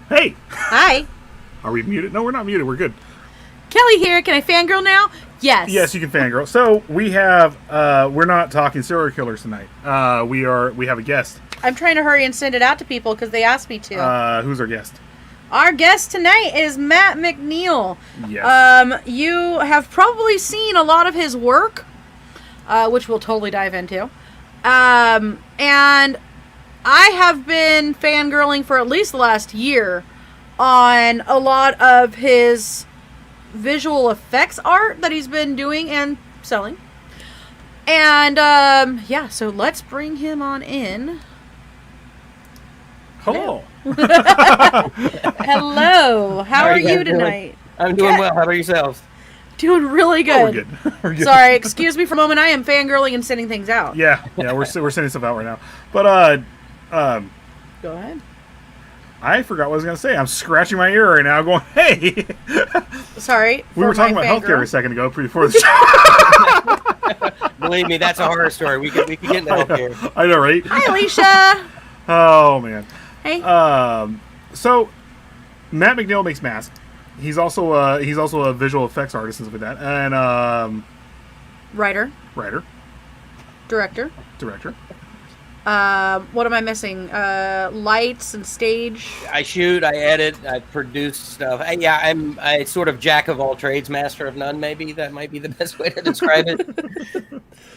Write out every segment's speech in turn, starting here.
Hey! Hi. Are we muted? No, we're not muted. We're good. Kelly here. Can I fangirl now? Yes. Yes, you can fangirl. So we have, we're not talking serial killers tonight. We have a guest. I'm trying to hurry and send it out to people because they asked me to. Who's our guest? Our guest tonight is Matt McNeil. Yes. You have probably seen a lot of his work, which we'll totally dive into. And I have been fangirling for at least the last year on a lot of his visual effects art that he's been doing and selling. And, yeah, so let's bring him on in. Hello. Hello. How are you tonight? I'm doing well. How about yourselves? Doing really good. Oh, we're good. We're good. Sorry, excuse me for a moment. I am fangirling and sending things out. Yeah, we're sending stuff out right now. But Go ahead. I forgot what I was gonna say. I'm scratching my ear right now, going, "Hey." Sorry. We were talking about healthcare a second ago, before the show. Believe me, that's a horror story. We could get into healthcare. I know, right? Hi, Alicia. Oh man. Hey. So Matt McNeil makes masks. He's also a visual effects artist and stuff like that, and Writer. Director. What am I missing? Lights and stage. I shoot, I edit, I produce stuff. I'm sort of jack of all trades, master of none. Maybe that might be the best way to describe it.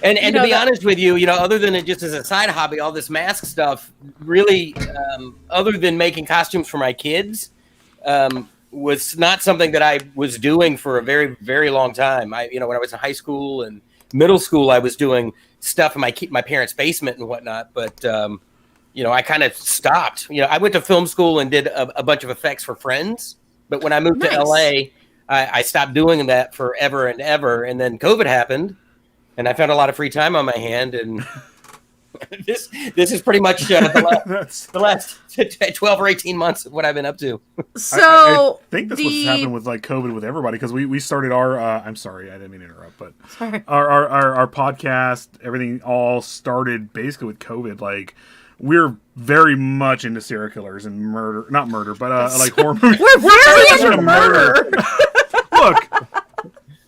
And to be honest with you, other than it just as a side hobby, all this mask stuff really, other than making costumes for my kids, was not something that I was doing for a very, very long time. When I was in high school and middle school, I was doing stuff in my parents' basement and whatnot. But, I kind of stopped. I went to film school and did a bunch of effects for friends. But when I moved to LA, I stopped doing that forever and ever. And then COVID happened. And I found a lot of free time on my hand, and this is pretty much the last 12 or 18 months of what I've been up to. So I think that's what's happened with COVID with everybody, because we started our I'm sorry, I didn't mean to interrupt, but our podcast, everything all started basically with COVID. Like, we're very much into serial killers and murder, not murder, but like horror movies. We're very into murder. Look.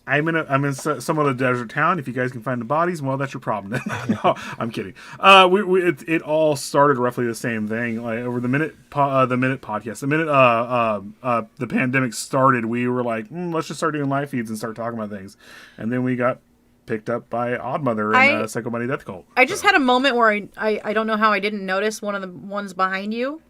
I'm in some other desert town. If you guys can find the bodies, well, that's your problem. No, I'm kidding. It all started roughly the same thing. Like, over the minute podcast, the pandemic started, we were like, let's just start doing live feeds and start talking about things. And then we got picked up by Oddmother and Psycho Bunny Death Cult. I just had a moment where I don't know how I didn't notice one of the ones behind you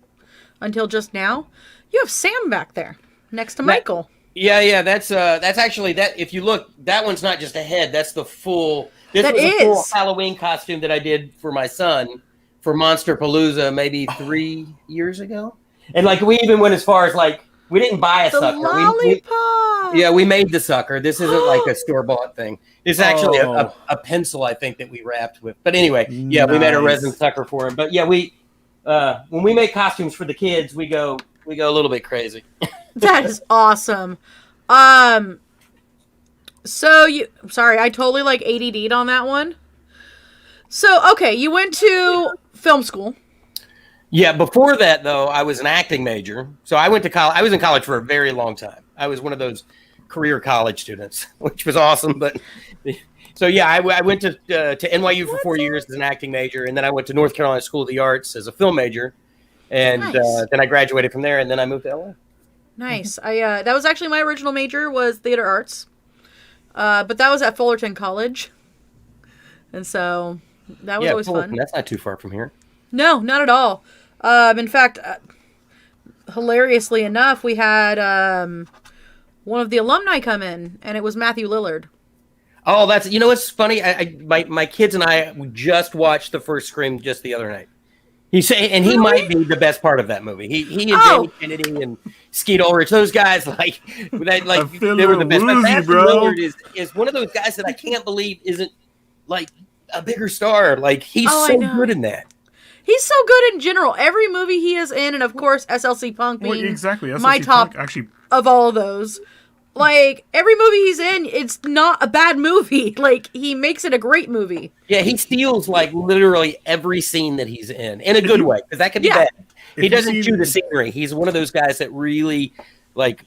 until just now. You have Sam back there next to Michael. Yeah, that's actually that. If you look, that one's not just a head. That's the full. This was a full Halloween costume that I did for my son for Monster Palooza maybe 3 years ago. And like, we even went as far as like, we didn't buy a sucker. Lollipop. We made the sucker. This isn't like a store bought thing. It's actually a pencil, I think, that we wrapped with. But anyway, nice. We made a resin sucker for him. But yeah, when we make costumes for the kids, we go a little bit crazy. That is awesome. Sorry, I totally ADD'd on that one. So, okay, you went to film school. Yeah, before that though, I was an acting major. So I went to college. I was in college for a very long time. I was one of those career college students, which was awesome. But so yeah, I went to NYU for 4 years as an acting major, and then I went to North Carolina School of the Arts as a film major. And then I graduated from there, and then I moved to LA. Nice. That was actually my original major, was theater arts, but that was at Fullerton College, and so that was always fun. That's not too far from here. No, not at all. In fact, hilariously enough, we had one of the alumni come in, and it was Matthew Lillard. Oh, that's what's funny. My kids and I just watched the first Scream just the other night. He might be the best part of that movie. He and Jamie Kennedy and Skeet Ulrich, those guys, they were the best. But Matthew Lillard is one of those guys that I can't believe isn't like a bigger star. Like, he's so good in that. He's so good in general. Every movie he is in, and of course SLC Punk being SLC my top Punk, actually, of all of those. Like, every movie he's in, it's not a bad movie. Like, he makes it a great movie. Yeah, he steals, like, literally every scene that he's in a good way, because that could be bad. He doesn't chew the scenery. He's one of those guys that really like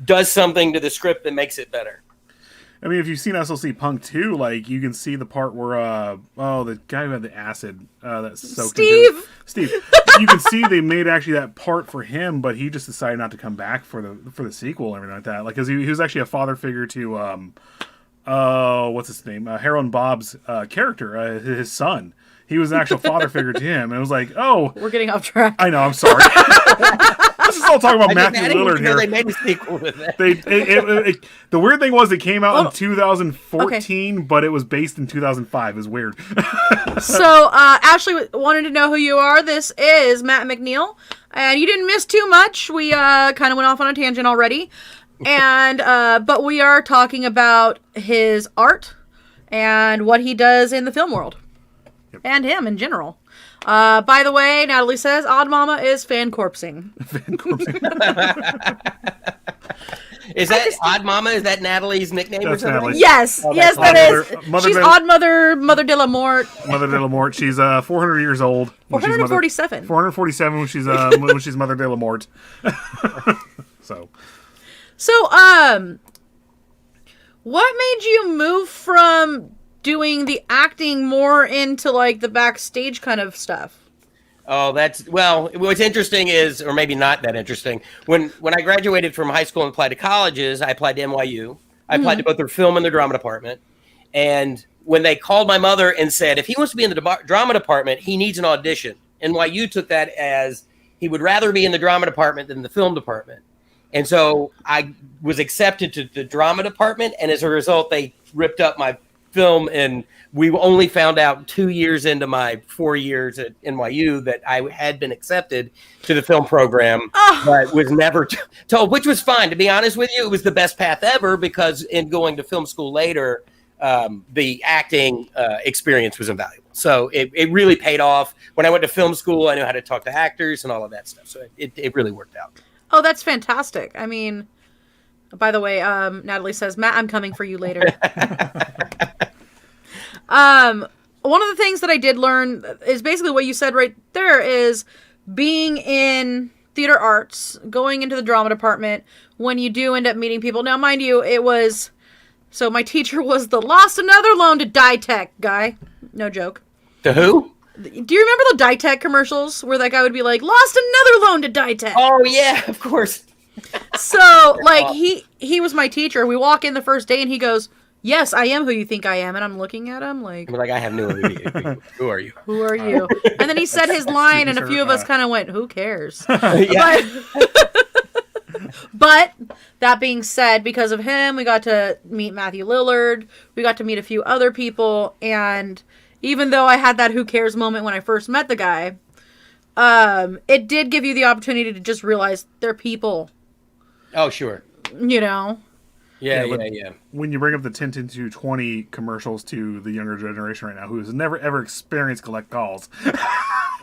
does something to the script that makes it better. I mean, if you've seen SLC Punk 2, like, you can see the part where, the guy who had the acid that soaked Steve. You can see they made actually that part for him, but he just decided not to come back for the sequel and everything like that. Like, because he was actually a father figure to, what's his name? Harold and Bob's character, his son. He was an actual father figure to him. And it was like, oh. We're getting off track. I know, I'm sorry. This is all talking about Matthew Lillard here. They made a sequel with that. The weird thing was it came out in 2014, but it was based in 2005. It's weird. So, Ashley wanted to know who you are. This is Matt McNeil. And you didn't miss too much. We kind of went off on a tangent already. And but we are talking about his art and what he does in the film world. Yep. And him in general. By the way, Natalie says Odd Mama is fan corpsing. Fan corpsing. Is that Odd Mama? Is that Natalie's nickname or something? Natalie. Yes, yes, that is. She's Odd Mother de la Mort. Mother de la Mort. She's 400 years old. 447. 447 when she's when she's Mother de la Mort. So, what made you move from doing the acting more into like the backstage kind of stuff? Oh, what's interesting is, or maybe not that interesting, when I graduated from high school and applied to colleges, I applied to NYU. I applied to both their film and their drama department. And when they called my mother and said, if he wants to be in the drama department, he needs an audition. NYU took that as he would rather be in the drama department than the film department. And so I was accepted to the drama department. And as a result, they ripped up my film, and we only found out 2 years into my 4 years at NYU that I had been accepted to the film program, but was never told, which was fine. To be honest with you, it was the best path ever, because in going to film school later, the acting experience was invaluable. So it really paid off. When I went to film school, I knew how to talk to actors and all of that stuff. So it really worked out. Oh, that's fantastic. I mean, by the way, Natalie says, Matt, I'm coming for you later. One of the things that I did learn is basically what you said right there, is being in theater arts, going into the drama department, when you do end up meeting people. Now, mind you, so my teacher was the lost another loan to Ditech guy. No joke. The who? Do you remember the Ditech commercials where that guy would be like, lost another loan to Ditech? Oh, yeah, of course. So, like, he was my teacher. We walk in the first day and he goes, yes, I am who you think I am. And I'm looking at him like... I have no idea. Who are you? Who are you? And then he said his line and a few of us kind of went, who cares? But that being said, because of him, we got to meet Matthew Lillard. We got to meet a few other people. And even though I had that who cares moment when I first met the guy, it did give you the opportunity to just realize they're people. Oh, sure. You know? Yeah. When you bring up the 10-10-2-20 commercials to the younger generation right now, who has never ever experienced collect calls.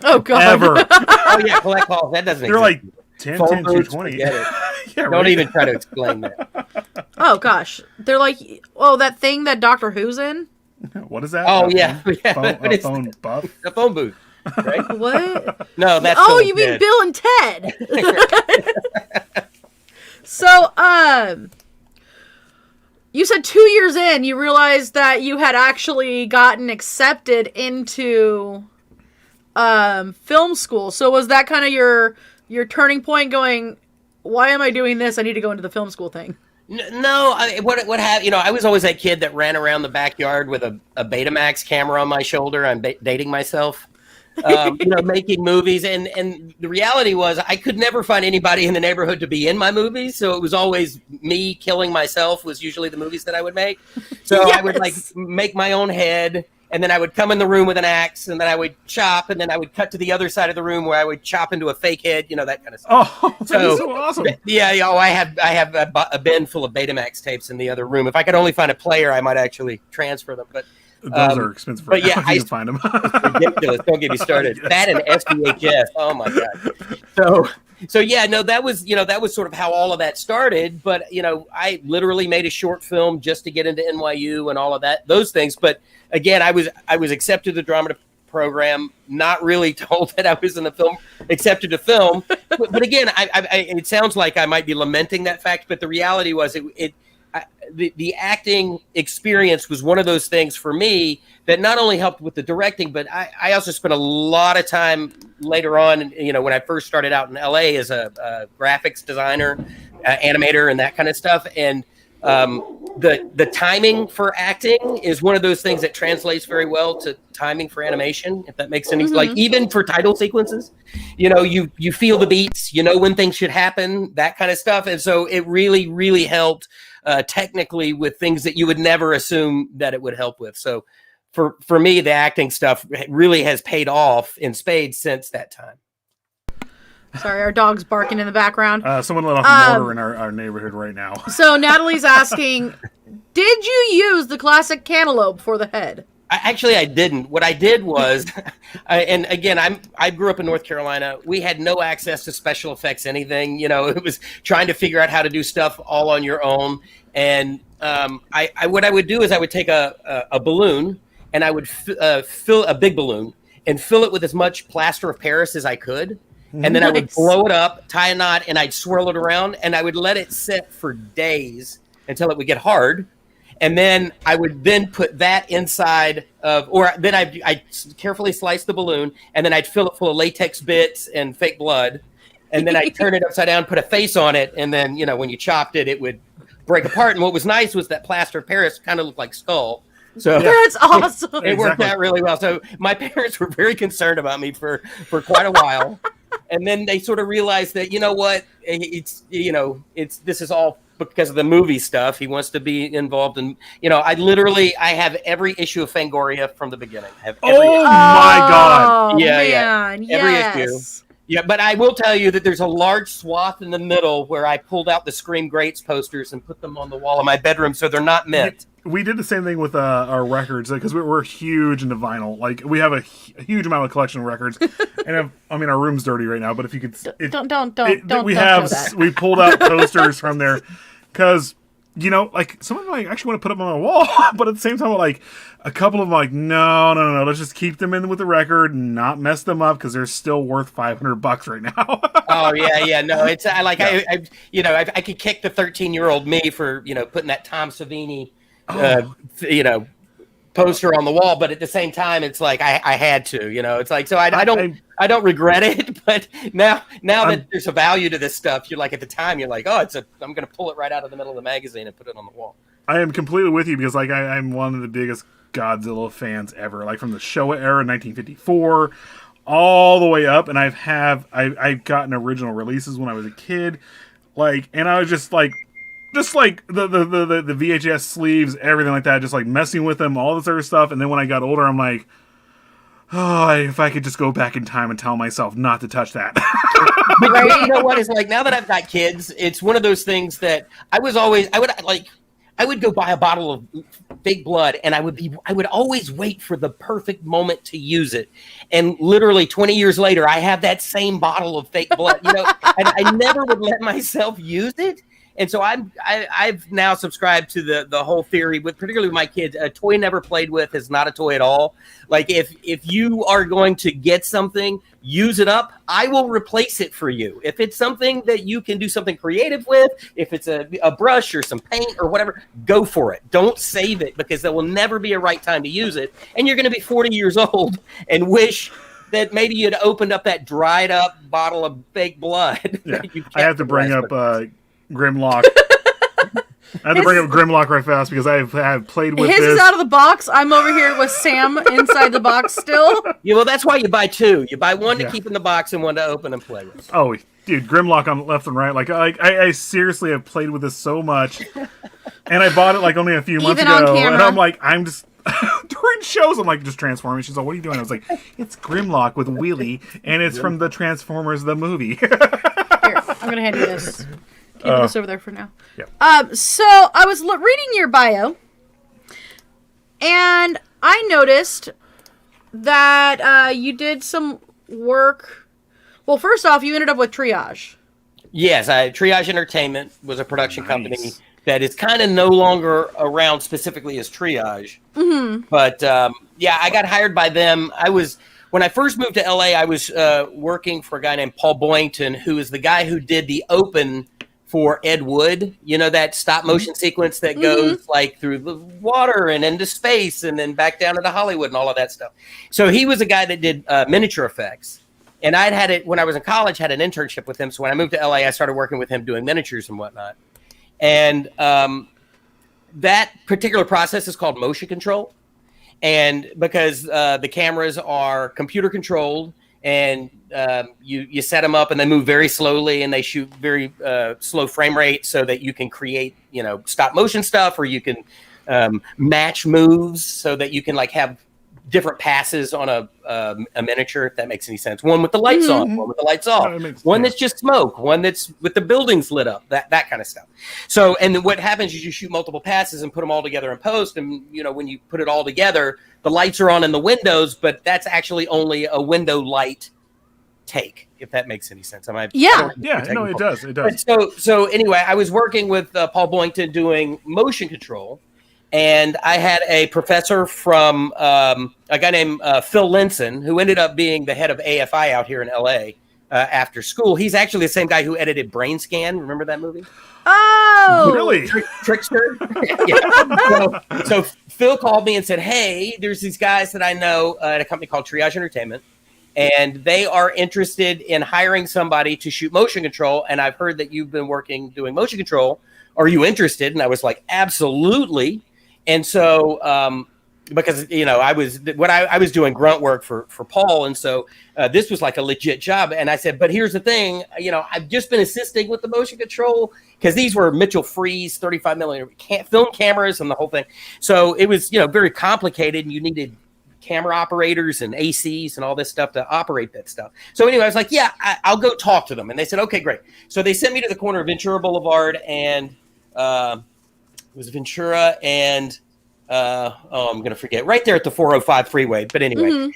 Oh, God. Ever. Oh, yeah, collect calls. That doesn't They're exist. like 10-10-2-20. Yeah, right. Don't even try to explain that. Oh, gosh. They're like, oh, that thing that Doctor Who's in? What is that? Oh, yeah. Phone buff? The phone booth, right? What? No, that's... Oh, you mean Bill and Ted. So, you said 2 years in, you realized that you had actually gotten accepted into film school. So was that kind of your turning point, going, why am I doing this? I need to go into the film school thing. No, what happened? I was always that kid that ran around the backyard with a Betamax camera on my shoulder. I'm dating myself. Making movies, and the reality was I could never find anybody in the neighborhood to be in my movies, so it was always me killing myself was usually the movies that I would make. So yes. I would make my own head, and then I would come in the room with an axe, and then I would chop, and then I would cut to the other side of the room where I would chop into a fake head, that kind of stuff. Oh, that's so awesome. Yeah, I have a bin full of Betamax tapes in the other room. If I could only find a player, I might actually transfer them, but those are expensive. But yeah, I can find them. Ridiculous. Don't get me started. That and SVHS. Oh my god. So yeah, no, that was sort of how all of that started. But I literally made a short film just to get into NYU and all of those things. But again, I was accepted to the drama program, not really told that I was in the film, accepted to film. But again, it sounds like I might be lamenting that fact, but the reality was the acting experience was one of those things for me that not only helped with the directing, but I also spent a lot of time later on, when I first started out in LA as a graphics designer, animator, and that kind of stuff. And the timing for acting is one of those things that translates very well to timing for animation, if that makes any like even for title sequences, you feel the beats, when things should happen, that kind of stuff. And so it really, really helped technically with things that you would never assume that it would help with. So for me, the acting stuff really has paid off in spades since that time. Sorry, our dog's barking in the background. Someone let off a mortar in our neighborhood right now. So Natalie's asking, did you use the classic cantaloupe for the head? I didn't. What I did was, and again, I grew up in North Carolina. We had no access to special effects, anything. It was trying to figure out how to do stuff all on your own. And what I would do is I would take a balloon, and I would fill a big balloon and fill it with as much plaster of Paris as I could. And then I would blow it up, tie a knot, and I'd swirl it around, and I would let it sit for days until it would get hard. And then I would then put that inside of, or then I'd carefully slice the balloon, and then I'd fill it full of latex bits and fake blood. And then I'd turn it upside down, put a face on it, and then, when you chopped it, it would break apart. And what was nice was that plaster of Paris kind of looked like skull. So that's awesome. It worked out really well. So my parents were very concerned about me for quite a while. And then they sort of realized that, this is all because of the movie stuff. He wants to be involved in, I have every issue of Fangoria from the beginning. I have every issue. My God. Yeah. Every issue. Yeah, but I will tell you that there's a large swath in the middle where I pulled out the Scream Greats posters and put them on the wall of my bedroom so they're not mint. We did the same thing with our records because we're huge into vinyl. Like we have a huge amount of collection of records, and our room's dirty right now. But if you could, we pulled out posters from there because some of them I actually want to put them on a wall, but at the same time, like a couple of them, like no, let's just keep them in with the record, and not mess them up because they're still worth $500 right now. Oh yeah, no, it's I could kick the 13-year-old me for putting that Tom Savini. Poster on the wall, but at the same time, it's like I had to, it's like, so I don't regret it, but now that there's a value to this stuff, you're like, at the time, you're like, I'm going to pull it right out of the middle of the magazine and put it on the wall. I am completely with you because I'm one of the biggest Godzilla fans ever, like from the Showa era, 1954, all the way up, and I've gotten original releases when I was a kid, and I was just like the VHS sleeves, everything like that, just like messing with them, all this other stuff. And then when I got older, I'm like, if I could just go back in time and tell myself not to touch that. Right? You know what? It's like, now that I've got kids, it's one of those things that I would go buy a bottle of fake blood, and I would always wait for the perfect moment to use it. And literally 20 years later, I have that same bottle of fake blood, and I never would let myself use it. And so I've now subscribed to the whole theory, particularly with my kids. A toy never played with is not a toy at all. Like if you are going to get something, use it up. I will replace it for you. If it's something that you can do something creative with, if it's a brush or some paint or whatever, go for it. Don't save it because there will never be a right time to use it. And you're going to be 40 years old and wish that maybe you'd opened up that dried up bottle of fake blood. Yeah. I have to bring up Grimlock. I had to bring up Grimlock right fast because I have played with His this. is out of the box. I'm over here with Sam inside the box still. Yeah, well, that's why you buy two. You buy one to keep in the box and one to open and play with. Oh, dude, Grimlock on left and right. I seriously have played with this so much, and I bought it only a few months ago, and I'm like, during shows, I'm like, just transforming. She's like, what are you doing? I was like, it's Grimlock with Wheelie, and it's from the Transformers the movie. Here, I'm gonna hand you this. Keep this over there for now. Yeah. So I was reading your bio, and I noticed that you did some work. Well, first off, you ended up with Triage. Yes, Triage Entertainment was a production company that is kind of no longer around specifically as Triage. Mm-hmm. But, I got hired by them. When I first moved to LA, I was working for a guy named Paul Boynton, who is the guy who did the open for Ed Wood, that stop motion sequence that goes like through the water and into space and then back down into Hollywood and all of that stuff. So he was a guy that did miniature effects. And I'd had it when I was in college, had an internship with him. So when I moved to LA, I started working with him doing miniatures and whatnot. And that particular process is called motion control. And because the cameras are computer controlled, and you set them up and they move very slowly and they shoot very slow frame rate so that you can create, stop motion stuff, or you can match moves so that you can like have different passes on a miniature, if that makes any sense. One with the lights on, one with the lights off, one that's just smoke, one that's with the buildings lit up, that kind of stuff. So, and then what happens is you shoot multiple passes and put them all together in post. And, when you put it all together, the lights are on in the windows, but that's actually only a window light take, if that makes any sense. It does. It does. So anyway, I was working with Paul Boynton doing motion control. And I had a professor from a guy named Phil Linson, who ended up being the head of AFI out here in LA after school. He's actually the same guy who edited Brain Scan. Remember that movie? Oh, really? Trickster. Yeah. So Phil called me and said, "Hey, there's these guys that I know at a company called Triage Entertainment, and they are interested in hiring somebody to shoot motion control. And I've heard that you've been doing motion control. Are you interested?" And I was like, "Absolutely." And so, because I was doing grunt work for Paul, and so this was like a legit job. And I said, "But here's the thing, I've just been assisting with the motion control because these were Mitchell Freeze 35 millimeter film cameras and the whole thing. So it was very complicated, and you needed camera operators and ACs and all this stuff to operate that stuff. So anyway, I was like, "Yeah, I'll go talk to them." And they said, "Okay, great." So they sent me to the corner of Ventura Boulevard and it was Ventura and I'm going to forget, right there at the 405 freeway. But anyway,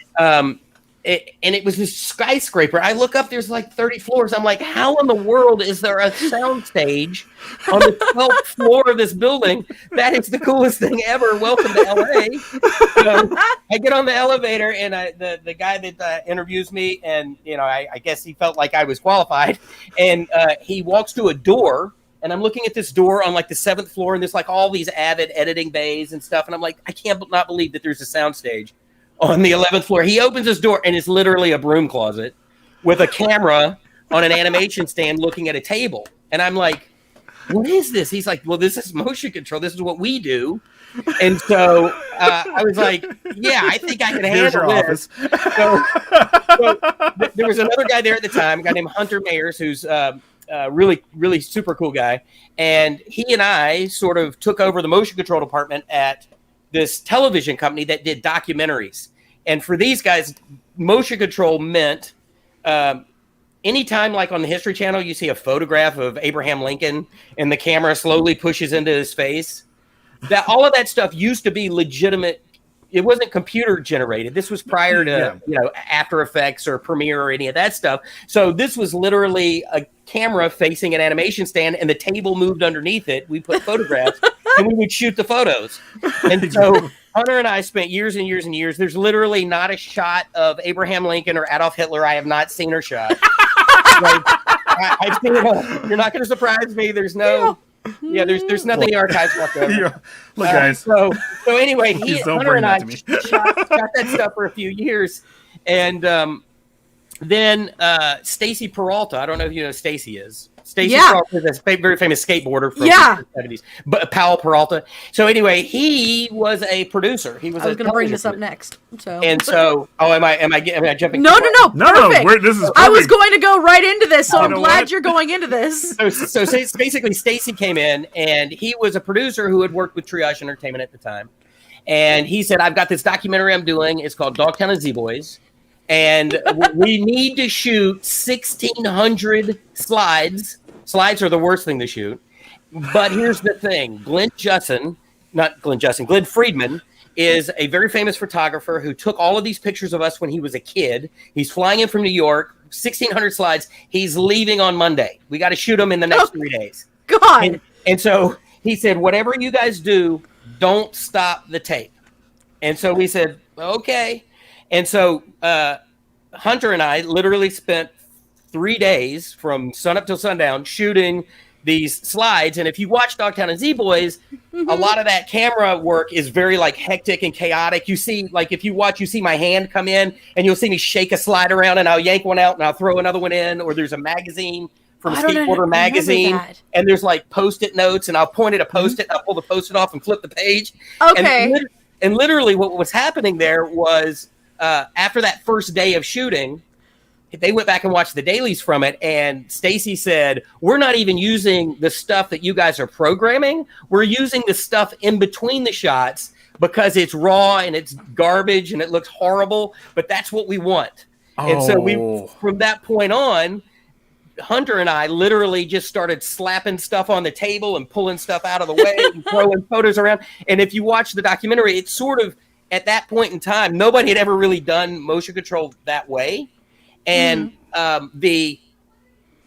it was this skyscraper. I look up, there's like 30 floors. I'm like, how in the world is there a sound stage on the 12th floor of this building? That is the coolest thing ever. Welcome to LA. So I get on the elevator, and the guy that interviews me, and I guess he felt like I was qualified, and he walks to a door. And I'm looking at this door on like the 7th floor, and there's like all these Avid editing bays and stuff. And I'm like, I can't not believe that there's a sound stage on the 11th floor. He opens his door, and it's literally a broom closet with a camera on an animation stand looking at a table. And I'm like, what is this? He's like, well, this is motion control. This is what we do. And so I was like, yeah, I think I can handle this. So there was another guy there at the time, a guy named Hunter Mayers, who's really, really super cool guy. And he and I sort of took over the motion control department at this television company that did documentaries. And for these guys, motion control meant anytime, like on the History Channel, you see a photograph of Abraham Lincoln and the camera slowly pushes into his face. That all of that stuff used to be legitimate. It wasn't computer generated. This was prior to After Effects or Premiere or any of that stuff. So this was literally a camera facing an animation stand, and the table moved underneath it. We put photographs, and we would shoot the photos. And so Hunter and I spent years and years and years. There's literally not a shot of Abraham Lincoln or Adolf Hitler I have not seen or shot. I've seen it all. You're not going to surprise me. There's no. Yeah, there's nothing in the archives left over. Yeah. Look, guys. So anyway, Hunter and I shot that stuff for a few years, and then Stacy Peralta. I don't know if you know who Stacy is. Stacy Peralta is a very famous skateboarder from the 70s. But Powell Peralta. So anyway, he was a producer. I was going to bring this up next. So am I jumping? No. This is. I was going to go right into this, so I'm glad you're going into this. So basically, Stacy came in, and he was a producer who had worked with Triage Entertainment at the time, and he said, "I've got this documentary I'm doing. It's called Dogtown and Z-Boys. And we need to shoot 1,600 slides. Slides are the worst thing to shoot. But here's the thing. Glenn Friedman is a very famous photographer who took all of these pictures of us when he was a kid. He's flying in from New York, 1,600 slides. He's leaving on Monday. We got to shoot him in the next 3 days. God. And so he said, whatever you guys do, don't stop the tape. And so we said, Okay. And so Hunter and I literally spent 3 days from sun up till sundown shooting these slides. And if you watch Dogtown and Z-Boys, a lot of that camera work is very like hectic and chaotic. You see, like if you watch, you see my hand come in and you'll see me shake a slide around and I'll yank one out and I'll throw another one in, or there's a magazine from Skateboarder magazine and there's like post-it notes and I'll point at a post-it, I'll pull the post-it off and flip the page. Okay. And literally what was happening there was after that first day of shooting, they went back and watched the dailies from it, and Stacy said, we're not even using the stuff that you guys are programming. We're using the stuff in between the shots because it's raw and it's garbage and it looks horrible, but that's what we want. Oh. And so from that point on, Hunter and I literally just started slapping stuff on the table and pulling stuff out of the way and throwing photos around. And if you watch the documentary, it's sort of at that point in time, nobody had ever really done motion control that way. And the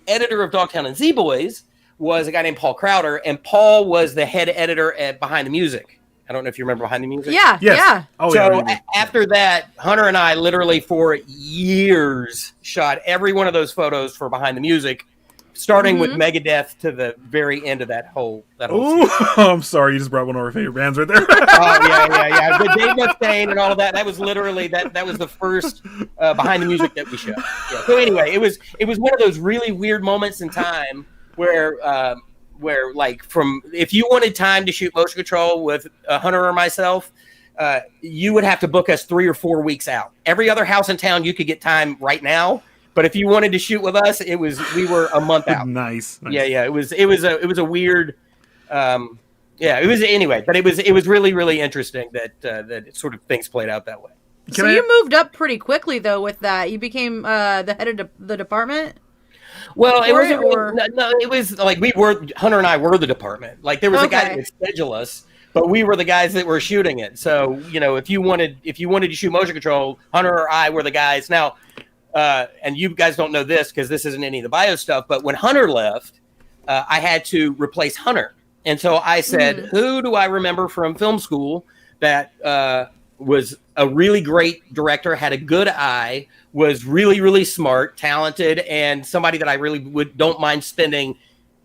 editor of Dogtown and Z-Boys was a guy named Paul Crowder, and Paul was the head editor at Behind the Music. I don't know if you remember Behind the Music. Yeah, yes. Yeah. Oh, so after that, Hunter and I literally for years shot every one of those photos for Behind the Music, starting with Megadeth to the very end of that whole. I'm sorry, you just brought one of our favorite bands right there. yeah. The Dave Mustaine and all of that. That was literally that was the first Behind the Music that we shot. Yeah. So anyway, it was one of those really weird moments in time where like if you wanted time to shoot motion control with Hunter or myself, you would have to book us 3 or 4 weeks out. Every other house in town you could get time right now. But if you wanted to shoot with us, we were a month out. Nice. Yeah. It was a weird. It was anyway. But it was really, really interesting that sort of things played out that way. You moved up pretty quickly though with that. You became the head of the department. Well, it wasn't. No, it was like Hunter and I were the department. Like there was a guy that would schedule us, but we were the guys that were shooting it. So if you wanted to shoot motion control, Hunter or I were the guys. Now. And you guys don't know this because this isn't any of the bio stuff, but when Hunter left, I had to replace Hunter. And so I said, who do I remember from film school that was a really great director, had a good eye, was really, really smart, talented, and somebody that I really don't mind spending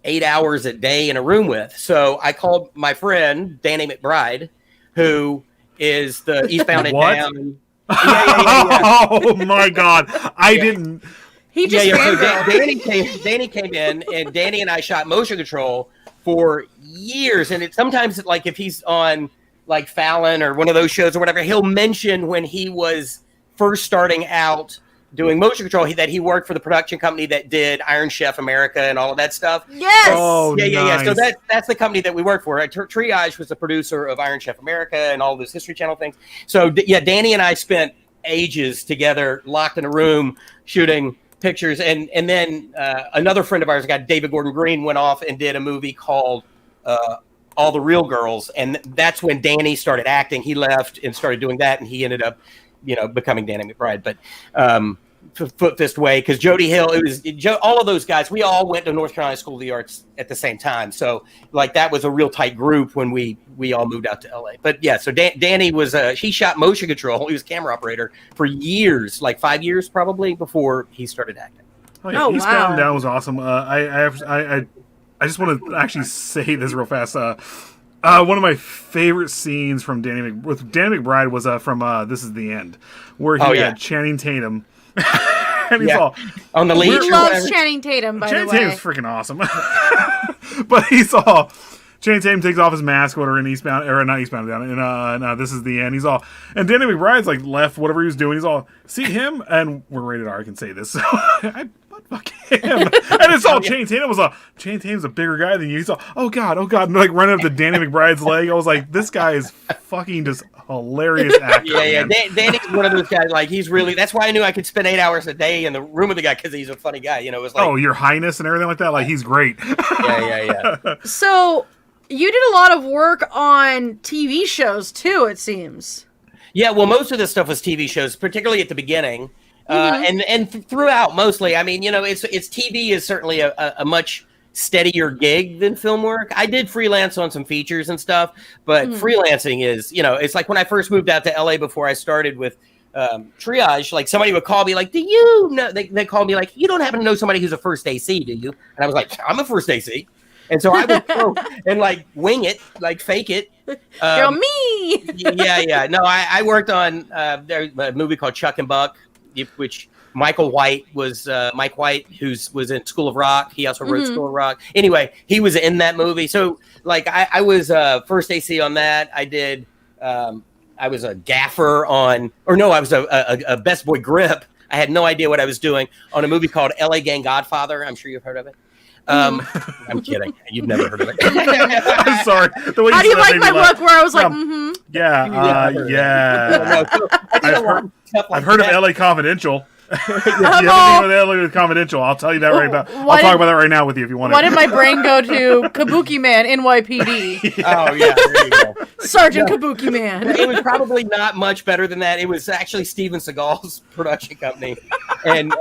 8 hours a day in a room with. So I called my friend, Danny McBride, who is the Eastbound and Down. Yeah. Oh my God! I didn't. He just So Danny came in, and Danny and I shot motion control for years. And sometimes like if he's on like Fallon or one of those shows or whatever, he'll mention when he was first starting out doing motion control that he worked for the production company that did Iron Chef America and all of that stuff. Yes. Oh, yeah. So that's the company that we worked for. Triage was the producer of Iron Chef America and all those History Channel things. So Danny and I spent ages together, locked in a room, shooting pictures. And then another friend of ours, a guy David Gordon Green, went off and did a movie called All the Real Girls. And that's when Danny started acting. He left and started doing that, and he ended up becoming Danny McBride. But Foot Fist Way, because Jody Hill, all of those guys, we all went to North Carolina School of the Arts at the same time. So like that was a real tight group when we all moved out to LA. But yeah, so Danny was he shot motion control. He was camera operator for years, like 5 years probably, before he started acting. Eastbound and Down was awesome. I just want to actually say this real fast. One of my favorite scenes from Danny McBride was from This Is the End, where he had Channing Tatum. And he's all on the leash. He loves Channing Tatum, by the way. Channing Tatum's freaking awesome. But he's all Channing Tatum takes off his mask, whatever, in Eastbound, or not Eastbound Down, and This Is the End. He's all, and Danny McBride's like left whatever he was doing. He's all, see him, and we're rated R. I can say this. So fuck him. And it's all Channing Tatum was all, Channing Tatum's a bigger guy than you. He's all, oh god, and like running up to Danny McBride's leg. I was like, this guy is fucking just hilarious actor. Yeah. Danny's one of those guys. Like he's really. That's why I knew I could spend 8 hours a day in the room with the guy, because he's a funny guy. It was like, oh, Your Highness and everything like that. Like he's great. Yeah. So you did a lot of work on TV shows too, it seems. Yeah, well, most of this stuff was TV shows, particularly at the beginning, and throughout mostly. I mean, it's TV is certainly a much steadier gig than film work. I did freelance on some features and stuff, but freelancing is, it's like when I first moved out to LA before I started with Triage, like somebody would call me like, do you know, they called me like, you don't happen to know somebody who's a first AC, do you? And I was like, I'm a first AC. And so I would go and like wing it, like fake it. Girl, me. Yeah. No, I worked on a movie called Chuck and Buck, which Mike White, was in School of Rock. He also wrote School of Rock. Anyway, he was in that movie. So like I was first AC on that. I did. I was a gaffer I was a best boy grip. I had no idea what I was doing on a movie called LA Gang Godfather. I'm sure you've heard of it. I'm kidding. You've never heard of it. I'm sorry. The way How do you like my look? Where I was like, yeah. I've heard of LA Confidential. If you have anything with LA Confidential, I'll tell you that right now. I'll talk about that right now with you if you want. Why did my brain go to Kabuki Man, NYPD? Oh yeah, there you go. Sergeant Kabuki Man. It was probably not much better than that. It was actually Steven Seagal's production company, and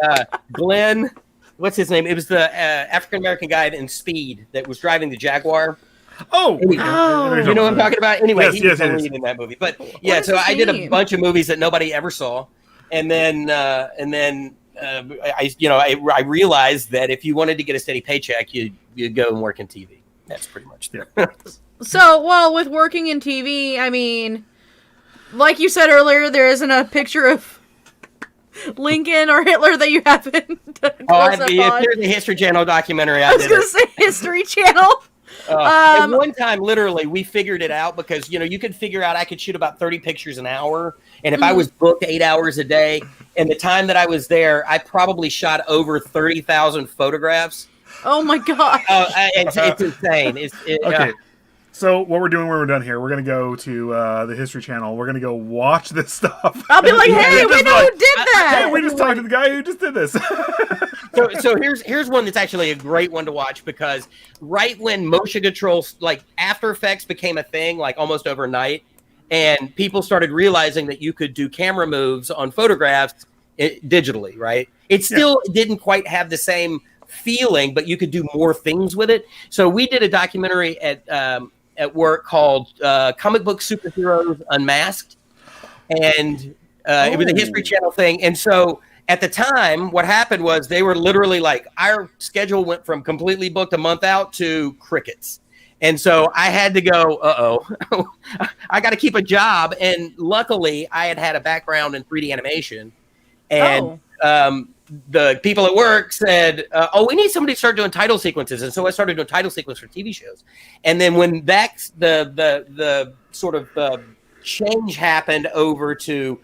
Glenn. What's his name? It was the African American guy in Speed that was driving the Jaguar. Oh, you know what I'm talking about? Anyway, he was the lead in that movie. But yeah, so I did a bunch of movies that nobody ever saw, and then I realized that if you wanted to get a steady paycheck, you go and work in TV. That's pretty much it. So, well, with working in TV, I mean, like you said earlier, there isn't a picture of Lincoln or Hitler that you haven't if there's a History Channel documentary, I was going to say History Channel. At one time, literally, we figured it out because, you could figure out I could shoot about 30 pictures an hour. And if I was booked 8 hours a day, and the time that I was there, I probably shot over 30,000 photographs. Oh, my God. It's insane. Okay. So what we're doing when we're done here, we're going to go to the History Channel. We're going to go watch this stuff. I'll be like, hey, we know who did that. Hey, we just talked to the guy who just did this. So here's one that's actually a great one to watch because right when motion control, like After Effects became a thing, like almost overnight, and people started realizing that you could do camera moves on photographs digitally, right? It still didn't quite have the same feeling, but you could do more things with it. So we did a documentary at work called Comic Book Superheroes Unmasked, and it was a History Channel thing. And so at the time, what happened was they were literally like, our schedule went from completely booked a month out to crickets. And so I had to go, I got to keep a job. And luckily, I had a background in 3D animation. And the people at work said, we need somebody to start doing title sequences. And so I started doing title sequences for TV shows. And then when the sort of change happened over to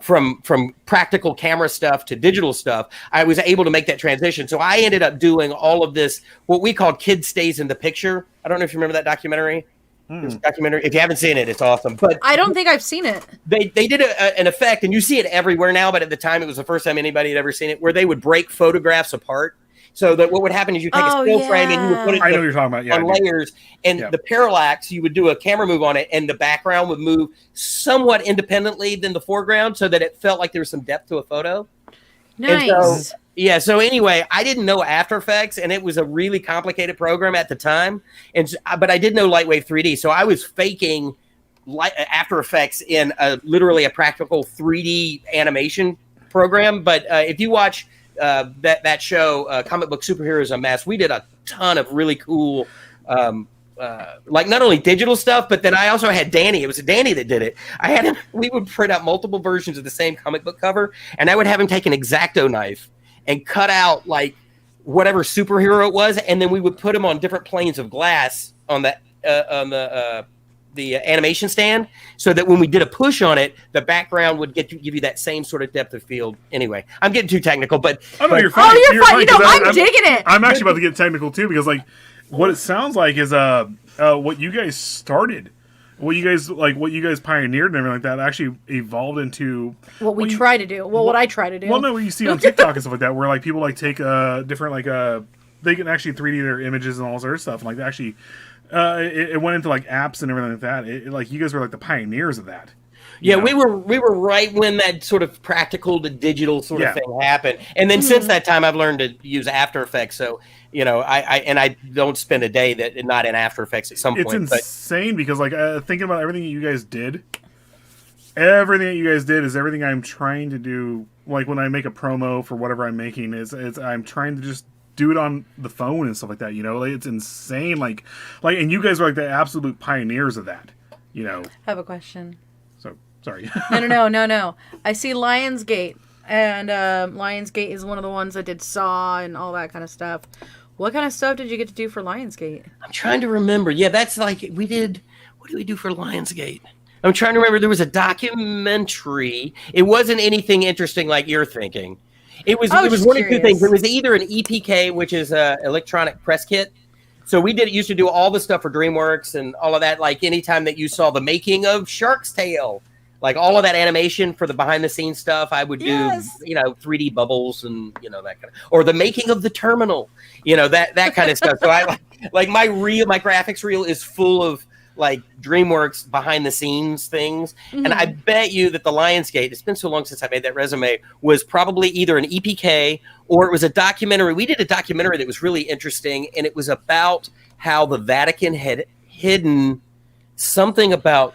from practical camera stuff to digital stuff, I was able to make that transition. So I ended up doing all of this, what we call Kid Stays in the Picture. I don't know if you remember that documentary. It's a documentary. If you haven't seen it, it's awesome. But I don't think I've seen it. They did an effect, and you see it everywhere now, but at the time it was the first time anybody had ever seen it, where they would break photographs apart. So that what would happen is you take a still frame and you would put it I know what you're talking about. on layers, and the parallax, you would do a camera move on it, and the background would move somewhat independently than the foreground so that it felt like there was some depth to a photo. Nice. So anyway, I didn't know After Effects, and it was a really complicated program at the time. But I did know Lightwave 3D, so I was faking After Effects in literally a practical 3D animation program. But if you watch that show, Comic Book Superheroes Unmasked, we did a ton of really cool, like not only digital stuff, but then I also had Danny. It was Danny that did it. We would print out multiple versions of the same comic book cover, and I would have him take an X-Acto knife and cut out like whatever superhero it was, and then we would put him on different planes of glass on the animation stand, so that when we did a push on it, the background would give you that same sort of depth of field. Anyway, I'm getting too technical, but you're fine. You're fine. I'm digging it. I'm actually about to get technical too, because like what it sounds like is what you guys started. What you guys pioneered and everything like that actually evolved into what we try to do. Well, what I try to do. Well, no, what you see on TikTok and stuff like that, where like people like take different they can actually 3D their images and all this other stuff, and like actually it went into like apps and everything like that. Like you guys were like the pioneers of that. Yeah, we were right when that sort of practical to digital sort of thing happened, and then since that time, I've learned to use After Effects. So I don't spend a day that not in After Effects at some point. It's insane because like thinking about everything that you guys did. Everything that you guys did is everything I'm trying to do. Like when I make a promo for whatever I'm making, is I'm trying to just do it on the phone and stuff like that. Like, it's insane. Like, and you guys are like the absolute pioneers of that. I have a question. So sorry. No. I see Lionsgate, and Lionsgate is one of the ones that did Saw and all that kind of stuff. What kind of stuff did you get to do for Lionsgate? I'm trying to remember. Yeah, that's like we did. What did we do for Lionsgate? I'm trying to remember. There was a documentary. It wasn't anything interesting like you're thinking. It was one of two things. It was either an EPK, which is a electronic press kit. So we used to do all the stuff for DreamWorks and all of that. Like anytime that you saw the making of Shark's Tale, like all of that animation for the behind the scenes stuff, I would do, 3D bubbles and, that kind of, or the making of The Terminal, that kind of stuff. So I like my graphics reel is full of like DreamWorks behind the scenes things. Mm-hmm. And I bet you that the Lionsgate, it's been so long since I made that resume, was probably either an EPK or it was a documentary. We did a documentary that was really interesting, and it was about how the Vatican had hidden something about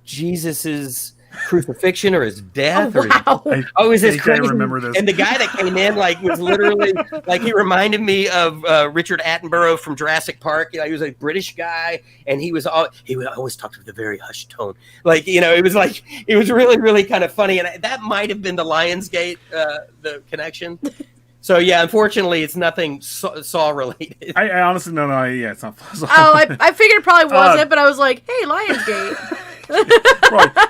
Jesus's crucifixion or his death. I was this crazy. I remember this. And the guy that came in was literally he reminded me of Richard Attenborough from Jurassic Park. He was a British guy, and he would always talk with a very hushed tone. It was really, really kind of funny, and that might have been the Lionsgate, the connection. So yeah, unfortunately, it's nothing Saw related. I honestly no, it's not. Saw. Oh, I figured it probably wasn't, but I was like, hey, Lionsgate. Right.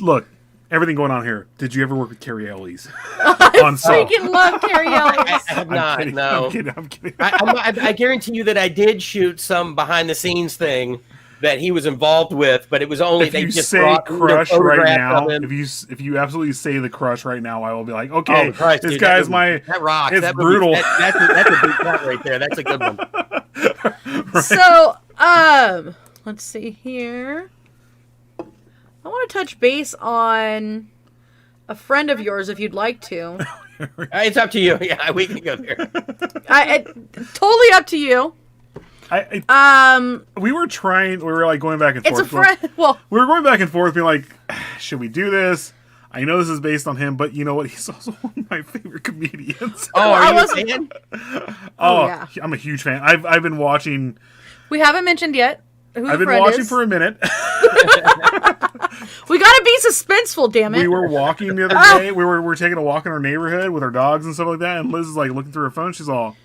Look, everything going on here. Did you ever work with Carrie Ellis? I freaking love Carrie Ellis. I have not. Kidding, no, I'm kidding. I guarantee you that I did shoot some behind the scenes thing that he was involved with, but it was only if you say crush right now. If you absolutely say the crush right now, I will be like, okay, Christ, this guy's that rocks. It's brutal. That's a big cut right there. That's a good one. Right. So, let's see here. I want to touch base on a friend of yours if you'd like to. It's up to you. Yeah, we can go there. Totally up to you. We were like going back and forth. It's a friend. We were going back and forth, being like, should we do this? I know this is based on him, but you know what? He's also one of my favorite comedians. Oh, are you a fan? Oh, yeah. I'm a huge fan. I've been watching. We haven't mentioned yet. I've been watching for a minute. We gotta be suspenseful, damn it. We were walking the other day. We were taking a walk in our neighborhood with our dogs and stuff like that. And Liz is like looking through her phone. She's all,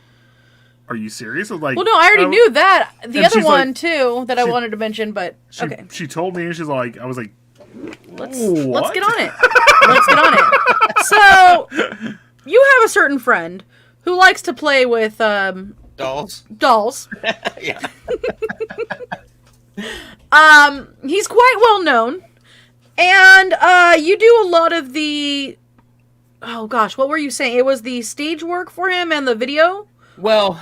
"Are you serious?" I was like, "Well, no, I already knew that." The other one too that I wanted to mention, but okay. She told me, and she's like, "I was like, let's get on it. Let's get on it." So you have a certain friend who likes to play with dolls. Yeah. He's quite well known, and you do a lot of the. Oh gosh, what were you saying? It was the stage work for him and the video. Well,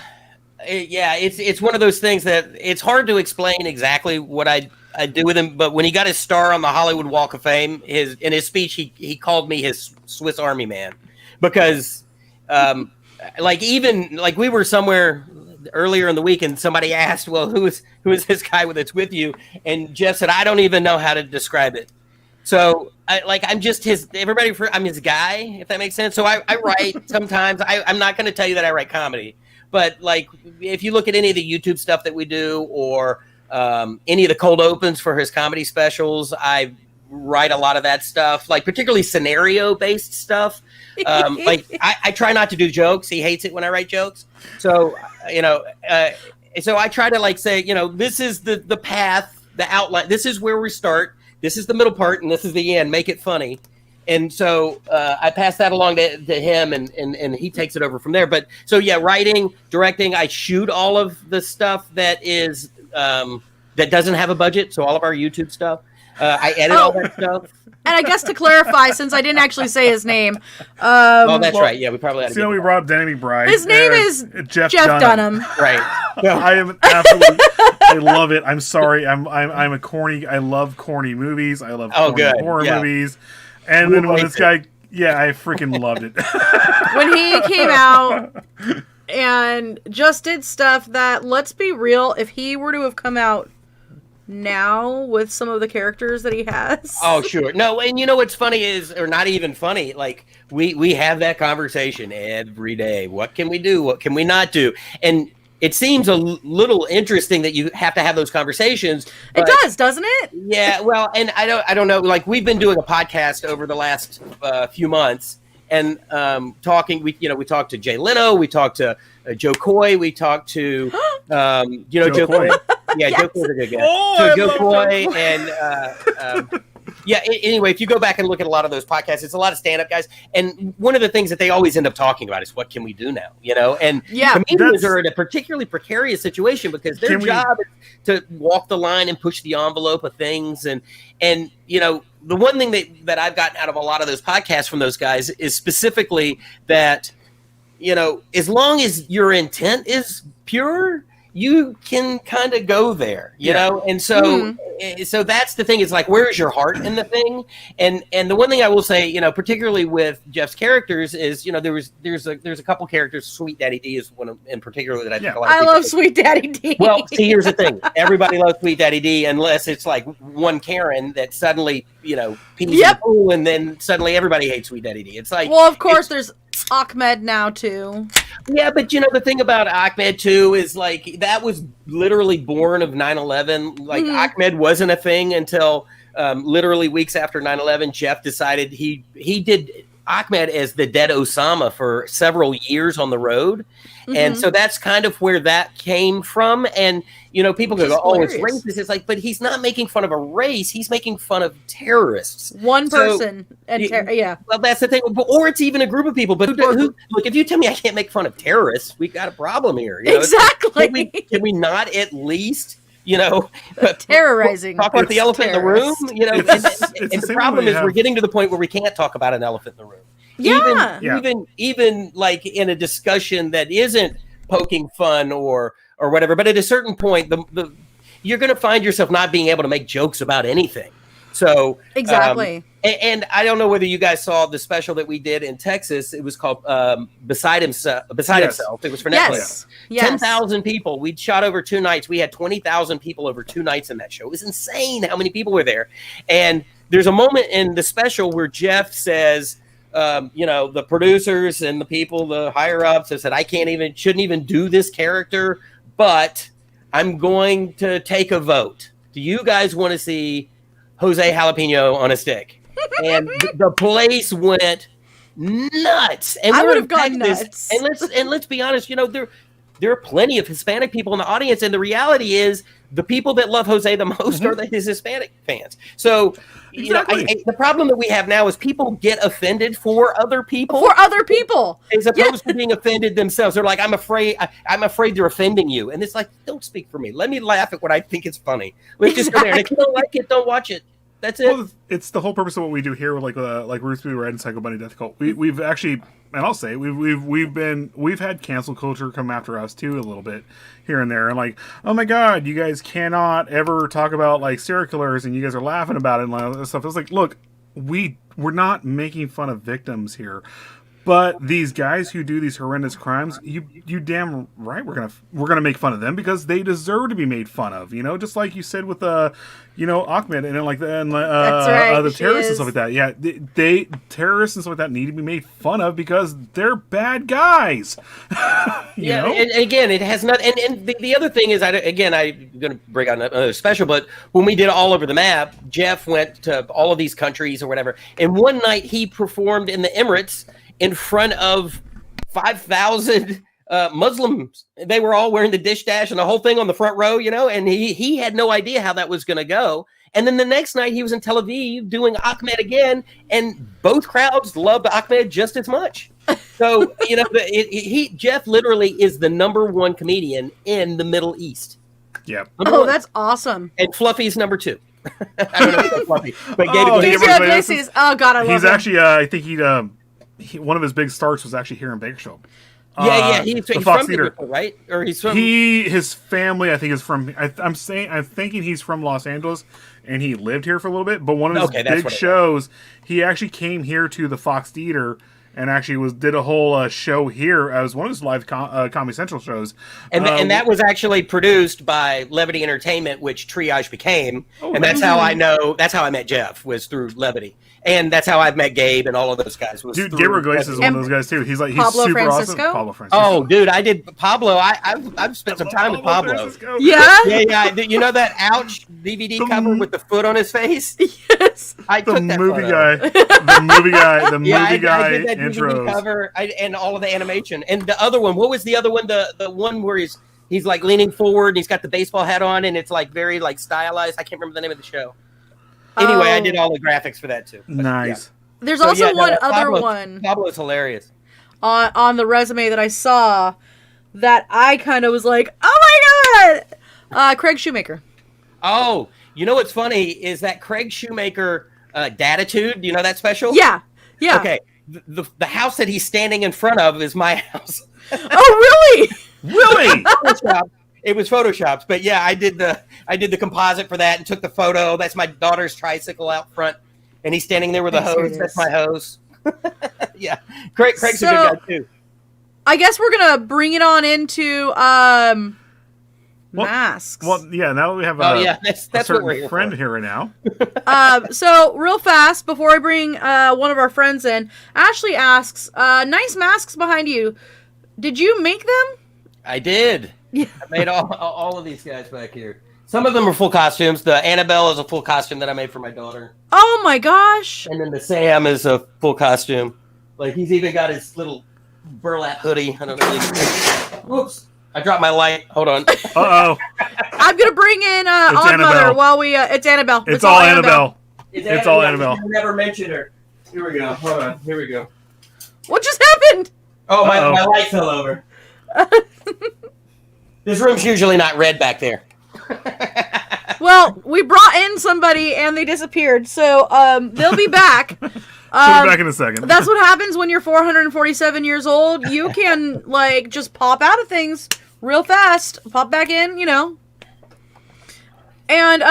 it's one of those things that it's hard to explain exactly what I do with him. But when he got his star on the Hollywood Walk of Fame, in his speech he called me his Swiss Army man, because we were somewhere earlier in the week and somebody asked, well, who is this guy that's with you? And Jeff said, I don't even know how to describe it. So I'm just I'm his guy, if that makes sense. So I write sometimes. I'm not going to tell you that I write comedy, but if you look at any of the YouTube stuff that we do, or any of the cold opens for his comedy specials, I write a lot of that stuff, particularly scenario based stuff. I try not to do jokes. He hates it when I write jokes. So, so I try to say, this is the path, the outline. This is where we start. This is the middle part, and this is the end. Make it funny. And so I pass that along to him, and he takes it over from there. But so yeah, writing, directing. I shoot all of the stuff that is that doesn't have a budget. So all of our YouTube stuff. I edit all that stuff. And I guess to clarify, since I didn't actually say his name. That's right. Yeah, we probably had to. We brought up Danny McBride. His name is Jeff Dunham. Right. I am absolutely. I love it. I'm sorry. I'm a corny. I love corny movies. I love corny horror movies. And then when this guy, I freaking loved it. When he came out and just did stuff that, let's be real, if he were to have come out now with some of the characters that he has. Oh, sure. No, and you know what's funny is, or not even funny, like we have that conversation every day. What can we do? What can we not do? And it seems a little interesting that you have to have those conversations. It does, doesn't it? Yeah, well, and I don't know. Like, we've been doing a podcast over the last few months, and talking. We talked to Jay Leno, we talked to Joe Coy, we talked to Joe Coy. Yeah, yes. Joe Coy's a good guy. So Joe Coy and anyway, if you go back and look at a lot of those podcasts, it's a lot of stand-up guys. And one of the things that they always end up talking about is, what can we do now? And comedians are in a particularly precarious situation because their job is to walk the line and push the envelope of things. And the one thing that I've gotten out of a lot of those podcasts from those guys is specifically that, as long as your intent is pure, you can kind of go there, you know? And so, so that's the thing. It's like, where's your heart in the thing? And the one thing I will say, particularly with Jeff's characters is, there's a couple characters. Sweet Daddy D is one in particular that I think a lot of people love Sweet Daddy D. Well, see, here's the thing. Everybody loves Sweet Daddy D unless it's like one Karen that suddenly, pees in the pool, and then suddenly everybody hates Sweet Daddy D. It's like, well, of course there's Ahmed now too. Yeah, but the thing about Ahmed too is like that was literally born of 9/11. Like Ahmed wasn't a thing until literally weeks after 9/11. Jeff decided he did Ahmed as the dead Osama for several years on the road. And so that's kind of where that came from. And, people go, oh, it's racist. It's like, but he's not making fun of a race. He's making fun of terrorists. One person. Well, that's the thing. Or it's even a group of people. But who look, if you tell me I can't make fun of terrorists, we've got a problem here. Exactly. Can we not at least, terrorizing. Talk about the elephant in the room? And the problem is we're getting to the point where we can't talk about an elephant in the room. Even like in a discussion that isn't poking fun or whatever, but at a certain point, you're going to find yourself not being able to make jokes about anything. So exactly. And I don't know whether you guys saw the special that we did in Texas. It was called Beside Himself. It was for Netflix. Yes. 10,000 people. We'd shot over 2 nights. We had 20,000 people over 2 nights in that show. It was insane how many people were there. And there's a moment in the special where Jeff says, the producers and the people, the higher ups, have said, shouldn't even do this character, but I'm going to take a vote. Do you guys want to see Jose Jalapeno on a stick? And the place went nuts. And I would have gone nuts. And let's be honest, there are plenty of Hispanic people in the audience, and the reality is the people that love Jose the most are his Hispanic fans. So, the problem that we have now is people get offended for other people. As opposed to being offended themselves. They're like, I'm afraid they're offending you. And it's like, don't speak for me. Let me laugh at what I think is funny. Let's just go there. And if you don't like it, don't watch it. That's it. Well, it's the whole purpose of what we do here with like Ruth B. Red and Psycho Bunny Death Cult. We've actually, and I'll say we've had cancel culture come after us too a little bit here and there, and like, oh my god, you guys cannot ever talk about like serial killers, and you guys are laughing about it and all that stuff. It's like, look, we're not making fun of victims here. But these guys who do these horrendous crimes, you damn right we're gonna make fun of them because they deserve to be made fun of. Just like you said with Ahmed and like the terrorists and stuff like that. Yeah, they terrorists and stuff like that need to be made fun of because they're bad guys. you know? And again, it has not. And the other thing is, I'm going to bring on another special. But when we did All Over the Map, Jeff went to all of these countries or whatever, and one night he performed in the Emirates in front of 5,000 Muslims. They were all wearing the dish dash and the whole thing on the front row, and he had no idea how that was going to go. And then the next night he was in Tel Aviv doing Ahmed again, and both crowds loved Ahmed just as much. So, Jeff literally is the #1 comedian in the Middle East. Yeah. That's awesome. And Fluffy's #2. I don't know if that's Fluffy, but oh God, I love him. He's actually, I think one of his big starts was actually here in Bakersfield. He's the from Fox Theater, right? Or he's from his family, I think, is from. I'm thinking he's from Los Angeles, and he lived here for a little bit. But one of his big shows, he actually came here to the Fox Theater and actually did a whole show here as one of his live Comedy Central shows. And that was actually produced by Levity Entertainment, which Triage became. And that's how I know. That's how I met Jeff, was through Levity. And that's how I've met Gabe and all of those guys. Dude, Gabriel Glace is one of those guys too. He's Pablo super Francisco? awesome. Pablo Francisco. Oh, dude, I did Pablo. I've spent some time with Pablo. Francisco. Yeah? Yeah. You know that Ouch DVD cover with the foot on his face? Yes. I took that movie photo. guy. The movie guy. The movie I guy did that DVD intros. cover and all of the animation. And the other one, what was the other one? The one where he's like leaning forward and he's got the baseball hat on and it's like very like stylized. I can't remember the name of the show. Anyway, I did all the graphics for that too. But, nice. Yeah. There's also other one Pablo's hilarious. On the resume that I saw that I kind of was like, oh my god, Craig Shoemaker. Oh, you know what's funny is that Craig Shoemaker Datitude. Do you know that special? Yeah. Okay. The house that he's standing in front of is my house. Oh really? Really? It was photoshopped, but yeah, I did the composite for that and took the photo. That's my daughter's tricycle out front. And he's standing there with a hose. That's my hose. Yeah. Craig's a good guy, too. I guess we're going to bring it on into masks. Well, yeah, now that we have that's what we're here friend for. here right now. So, real fast, before I bring one of our friends in, Ashley asks, nice masks behind you. Did you make them? I did. Yeah. I made all of these guys back here. Some of them are full costumes. The Annabelle is a full costume that I made for my daughter. Oh my gosh. And then the Sam is a full costume. Like, he's even got his little burlap hoodie. I don't know. Whoops. I dropped my light. Hold on. Uh-oh. I'm going to bring in Odd Mother while we... it's Annabelle. It's all Annabelle. It's all Annabelle. I never mentioned her. Here we go. Hold on. Here we go. What just happened? Oh, my light fell over. This room's usually not red back there. Well, we brought in somebody and they disappeared, so they'll be back. She'll be back in a second. That's what happens when you're 447 years old. You can just pop out of things real fast, pop back in, And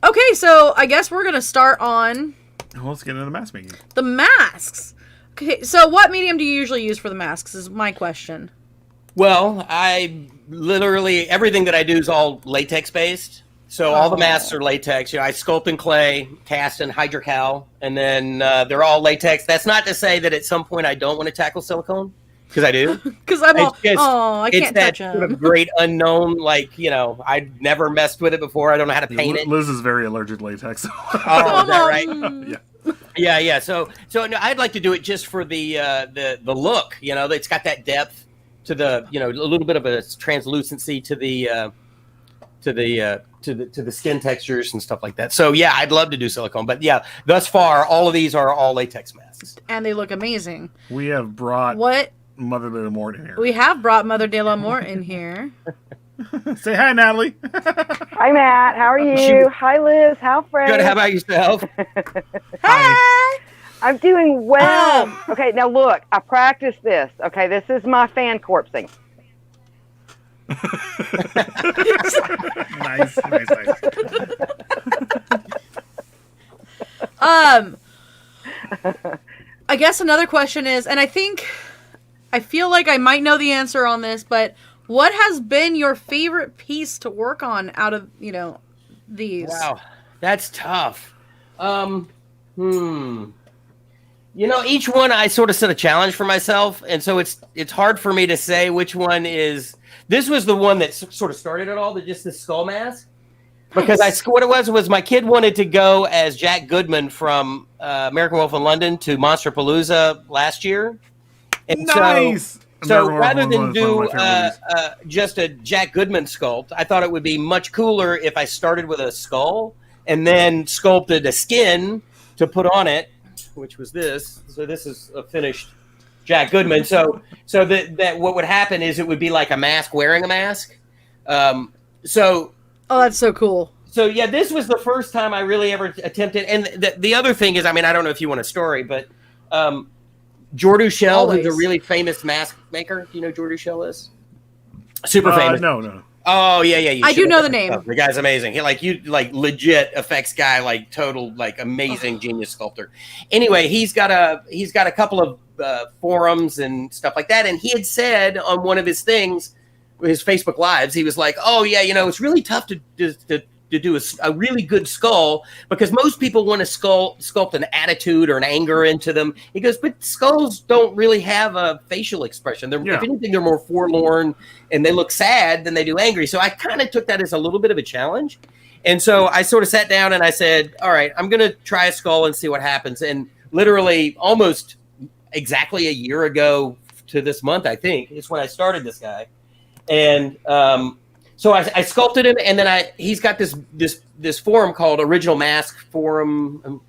okay, so I guess we're gonna start on. Well, let's get into the mask making. The masks. Okay, so what medium do you usually use for the masks? Is my question. Well, I literally everything that I do is all latex based. So all the masks are latex. I sculpt in clay, cast in hydrocal, and then they're all latex. That's not to say that at some point I don't want to tackle silicone, because I do. Because I can't touch them. Sort of great unknown, I've never messed with it before. I don't know how to paint it. Liz is very allergic to latex. Oh, is that right? Yeah. Yeah. So no, I'd like to do it just for the look. It's got that depth to the a little bit of a translucency to the skin textures and stuff like that. So yeah, I'd love to do silicone, but yeah, thus far all of these are all latex masks, and they look amazing. We have brought Mother de la Mort in here. We have brought Mother de la Mort in here. Say hi, Natalie. Hi, Matt. How are you? Hi, Liz. How Fred? Good. How about yourself? Hi. I'm doing well. Okay, now look, I practiced this. Okay, this is my fan corpsing. Nice. I guess another question is, and I feel like I might know the answer on this, but what has been your favorite piece to work on out of, these? Wow, that's tough. Each one I sort of set a challenge for myself, and so it's hard for me to say which one is. This was the one that sort of started it all, just the skull mask. Because what it was my kid wanted to go as Jack Goodman from American Wolf in London to Monsterpalooza last year. And nice. So rather than do just a Jack Goodman sculpt, I thought it would be much cooler if I started with a skull and then sculpted a skin to put on it, which was this. So this is a finished Jack Goodman. So that what would happen is it would be like a mask wearing a mask. Oh, that's so cool. So yeah, this was the first time I really ever attempted. And the other thing is, I don't know if you want a story, but Jordu Shell, who's a Always. really famous mask maker. Do you know who Jordu Shell is? Super famous. No. Oh yeah. You I should do know look the that name. up. The guy's amazing. He legit effects guy, like total amazing genius sculptor. Anyway, he's got a couple of forums and stuff like that, and he had said on one of his things, his Facebook lives, he was like, "Oh yeah, it's really tough to do a really good skull because most people want to sculpt an attitude or an anger into them." He goes, but skulls don't really have a facial expression. If anything, they're more forlorn and they look sad than they do angry. So I kind of took that as a little bit of a challenge. And so I sort of sat down and I said, all right, I'm going to try a skull and see what happens. And literally almost exactly a year ago to this month, I think, is when I started this guy. And, so I sculpted him, and then he's got this forum called Original Mask Forum,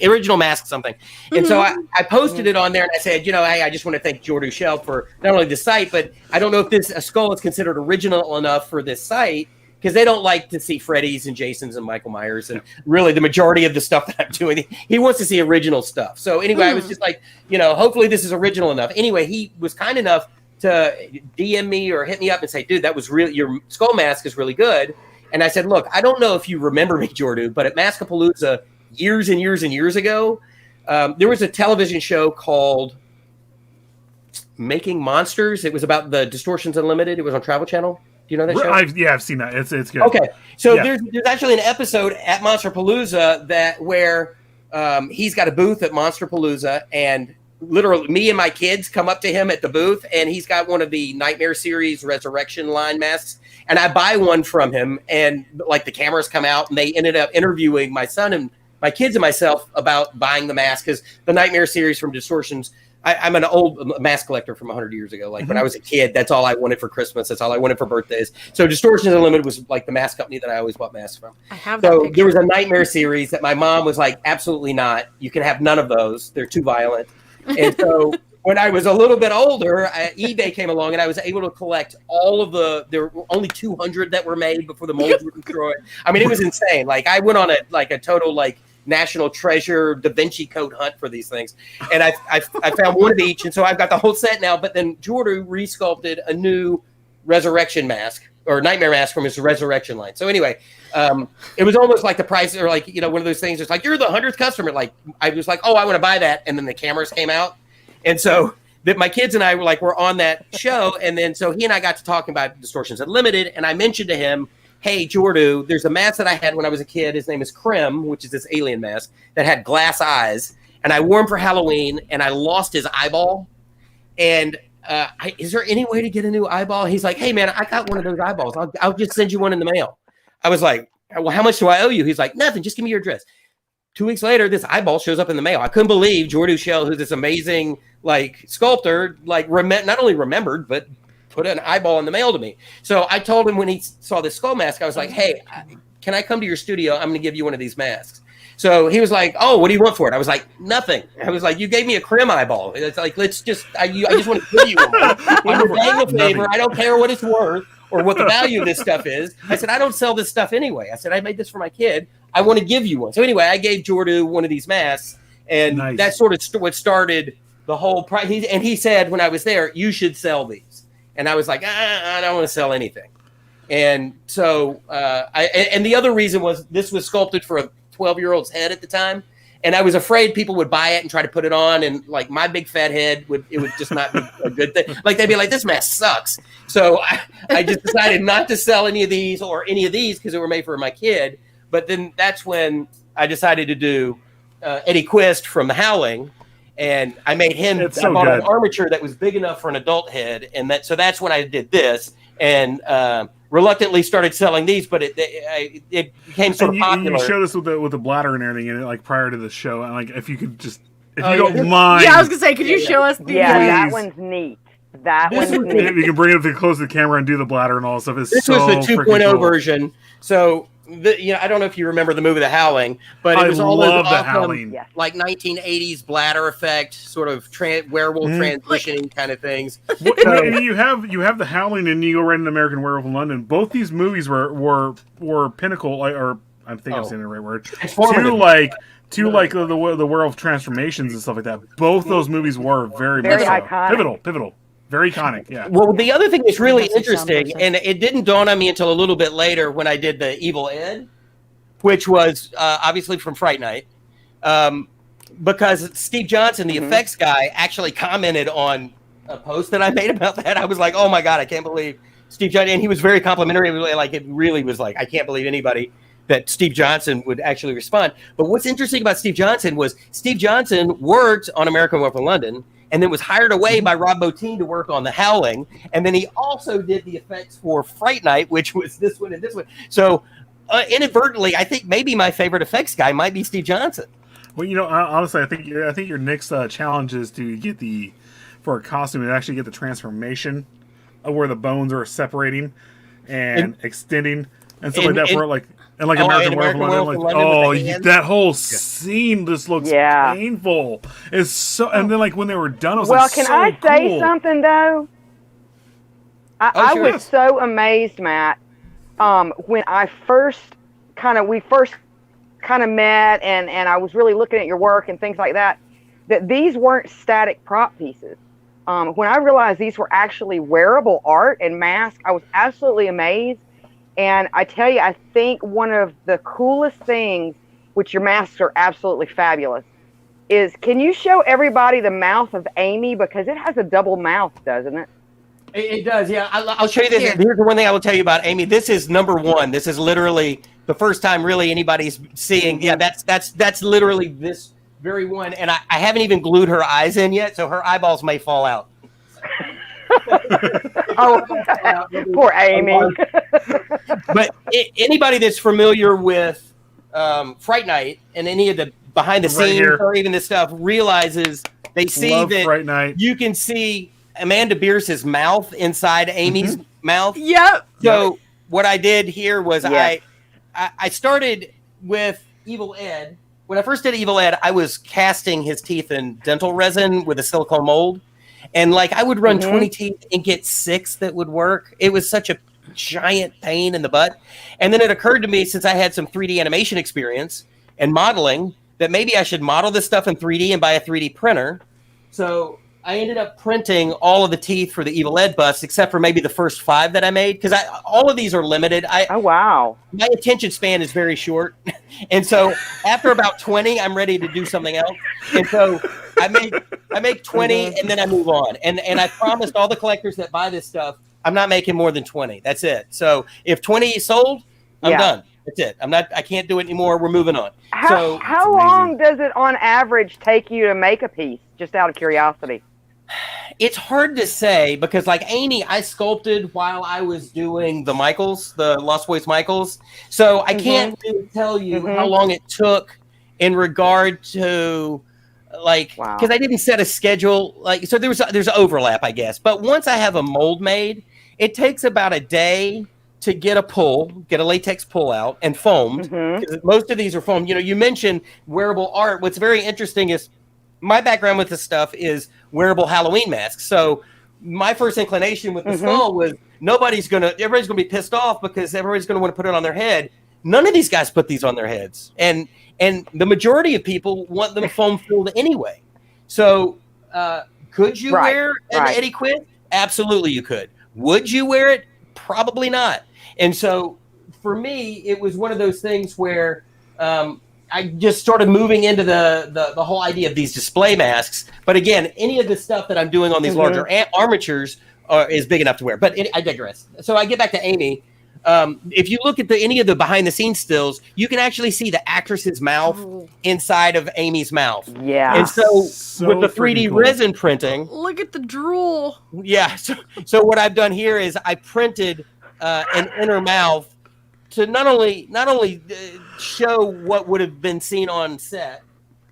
Original Mask something. And so I posted it on there, and I said, hey, I just want to thank Jordu Shell for not only the site, but I don't know if a skull is considered original enough for this site, because they don't like to see Freddy's and Jason's and Michael Myers, and really the majority of the stuff that I'm doing, he wants to see original stuff. So anyway, I was just like, hopefully this is original enough. Anyway, he was kind enough to DM me or hit me up and say, dude, that was really, your skull mask is really good. And I said, look, I don't know if you remember me, Jordu, but at Maskapalooza years and years and years ago, there was a television show called Making Monsters. It was about the Distortions Unlimited. It was on Travel Channel. Do you know that show? I've seen that. It's good. Okay. So there's actually an episode at Monsterpalooza where he's got a booth at Monsterpalooza, and literally me and my kids come up to him at the booth, and he's got one of the Nightmare series Resurrection line masks, and I buy one from him, and like the cameras come out, and they ended up interviewing my son and my kids and myself about buying the mask, because the Nightmare series from Distortions, I'm an old mask collector from 100 years ago. Like when I was a kid, that's all I wanted for Christmas. That's all I wanted for birthdays. So Distortions Unlimited was like the mask company that I always bought masks from. I have that picture. There was a Nightmare series that my mom was like, absolutely not. You can have none of those. They're too violent. And so when I was a little bit older, eBay came along, and I was able to collect all of there were only 200 that were made before the molds were destroyed. I mean, it was insane. Like I went on a total National Treasure Da Vinci Code hunt for these things, and I found one of each, and so I've got the whole set now. But then Jordu resculpted a new Resurrection mask or Nightmare mask from his Resurrection line. So anyway, it was almost like the price, or one of those things. It's like, you're the 100th customer. Like I was like, oh, I want to buy that, and then the cameras came out, and so my kids and I were on that show, and then so he and I got to talking about Distortions Unlimited, and I mentioned to him, hey, Jordu, there's a mask that I had when I was a kid. His name is Krim, which is this alien mask that had glass eyes. And I wore him for Halloween, and I lost his eyeball. And is there any way to get a new eyeball? He's like, hey, man, I got one of those eyeballs. I'll just send you one in the mail. I was like, well, how much do I owe you? He's like, nothing. Just give me your address. 2 weeks later, this eyeball shows up in the mail. I couldn't believe Jordu Shell, who's this amazing sculptor, not only remembered, but put an eyeball in the mail to me. So I told him when he saw this skull mask, I was like, hey, can I come to your studio? I'm going to give you one of these masks. So he was like, oh, what do you want for it? I was like, nothing. I was like, you gave me a Krim eyeball. It's like, I just want to give you one. I'm paying a favor. I don't care what it's worth or what the value of this stuff is. I said, I don't sell this stuff anyway. I said, I made this for my kid. I want to give you one. So anyway, I gave Jordu one of these masks, and that's sort of what started the whole price. And he said, when I was there, you should sell these. And I was like, I don't want to sell anything. And so, and the other reason was this was sculpted for a 12-year-old's head at the time. And I was afraid people would buy it and try to put it on. And my big fat head, it would just not be a good thing. They'd be like, this mask sucks. So I just decided not to sell any of these because they were made for my kid. But then that's when I decided to do Eddie Quist from The Howling. And I made him. I bought an armature that was big enough for an adult head, and so that's when I did this, and reluctantly started selling these. But it became sort of popular. You showed us with the bladder and everything, and prior to the show, and if you could just, if you don't mind, I was gonna say, could you show us? That one's neat. If you can bring it close to the camera and do the bladder and all that stuff. This was the 2.0 version. So. I don't know if you remember the movie The Howling, but it was all those awesome, 1980s bladder effect, sort of werewolf transitioning kind of things. And you have The Howling, and you go right into American Werewolf in London. Both these movies were pinnacle, or I think I'm saying the right word. Transformative. To the werewolf transformations and stuff like that. Both those movies were very iconic. pivotal, very iconic. Yeah. Well, the other thing that's really Fantastic interesting, sound and it didn't dawn on me until a little bit later when I did the Evil Ed, which was obviously from Fright Night, because Steve Johnson, the effects guy, actually commented on a post that I made about that. I was like, "Oh my god, I can't believe Steve Johnson," and he was very complimentary. Like it really was like, I can't believe anybody that Steve Johnson would actually respond. But what's interesting about Steve Johnson was Steve Johnson worked on American Werewolf in London and then was hired away by Rob Bottin to work on The Howling. And then he also did the effects for Fright Night, which was this one and this one. So inadvertently, I think maybe my favorite effects guy might be Steve Johnson. Well, honestly, I think your next challenge is to get for a costume and actually get the transformation of where the bones are separating and extending and stuff like that. For American Werewolf in London, that whole scene just looks painful. It's so, and then when they were done, it was can so I say cool. something though? I was so amazed, Matt, when we first kind of met, and I was really looking at your work and things like that. That these weren't static prop pieces. When I realized these were actually wearable art and masks, I was absolutely amazed. And I tell you, I think one of the coolest things, which your masks are absolutely fabulous, is can you show everybody the mouth of Amy? Because it has a double mouth, doesn't it? It does, yeah. I'll show you this. Here's the one thing I will tell you about Amy. This is number one. This is literally the first time really anybody's seeing. Yeah, that's literally this very one. And I haven't even glued her eyes in yet, so her eyeballs may fall out. Oh, poor Amy. But anybody that's familiar with Fright Night and any of the behind the scenes or even this stuff realizes they see that Fright Night. You can see Amanda Bierce's mouth inside Amy's mouth. Yep. So what I did here was I started with Evil Ed. When I first did Evil Ed, I was casting his teeth in dental resin with a silicone mold. And I would run 20 teeth and get 6 that would work. It was such a giant pain in the butt. And then it occurred to me, since I had some 3D animation experience and modeling, that maybe I should model this stuff in 3D and buy a 3D printer. So I ended up printing all of the teeth for the Evil Ed bust, except for maybe the first 5 that I made, because all of these are limited. Oh, wow. My attention span is very short. And so after about 20, I'm ready to do something else. And so I make 20 and then I move on. And I promised all the collectors that buy this stuff, I'm not making more than 20. That's it. So if 20 is sold, I'm done. That's it. I can't do it anymore. We're moving on. How long does it on average take you to make a piece, just out of curiosity? It's hard to say because Amy, I sculpted while I was doing the Michaels, the Lost Boys Michaels. So I can't really tell you how long it took in regard to because I didn't set a schedule. So there's overlap, I guess. But once I have a mold made, it takes about a day to get a latex pull out and foamed. Because most of these are foamed. You mentioned wearable art. What's very interesting is my background with this stuff is wearable Halloween masks. So my first inclination with the skull was everybody's gonna be pissed off because everybody's gonna want to put it on their head. None of these guys put these on their heads, and the majority of people want them foam filled anyway. So could you wear an Eddie Quinn? Absolutely, you could. Would you wear it? Probably not. And so for me, it was one of those things where I just started moving into the whole idea of these display masks. But again, any of the stuff that I'm doing on these larger armatures is big enough to wear. But I digress. So I get back to Amy. If you look at any of the behind the scenes stills, you can actually see the actress's mouth inside of Amy's mouth. Yeah. And so with the 3D resin printing, look at the drool. Yeah. So what I've done here is I printed an inner mouth to not only show what would have been seen on set,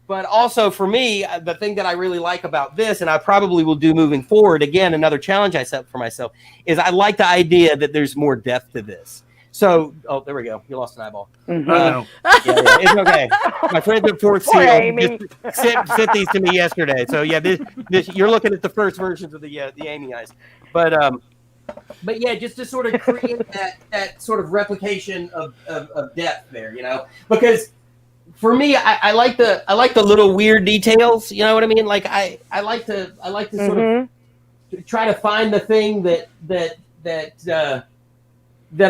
but also for me, the thing that I really like about this, and I probably will do moving forward, again, another challenge I set for myself, is I like the idea that there's more depth to this. So, there we go. You lost an eyeball. Yeah, it's okay. My friends at Fort Seal sent these to me yesterday. So, yeah, this you're looking at the first versions of the Amy eyes. But But yeah, just to sort of create that sort of replication of depth there, because for me, I like the little weird details. You know what I mean? Like I like to sort of try to find the thing that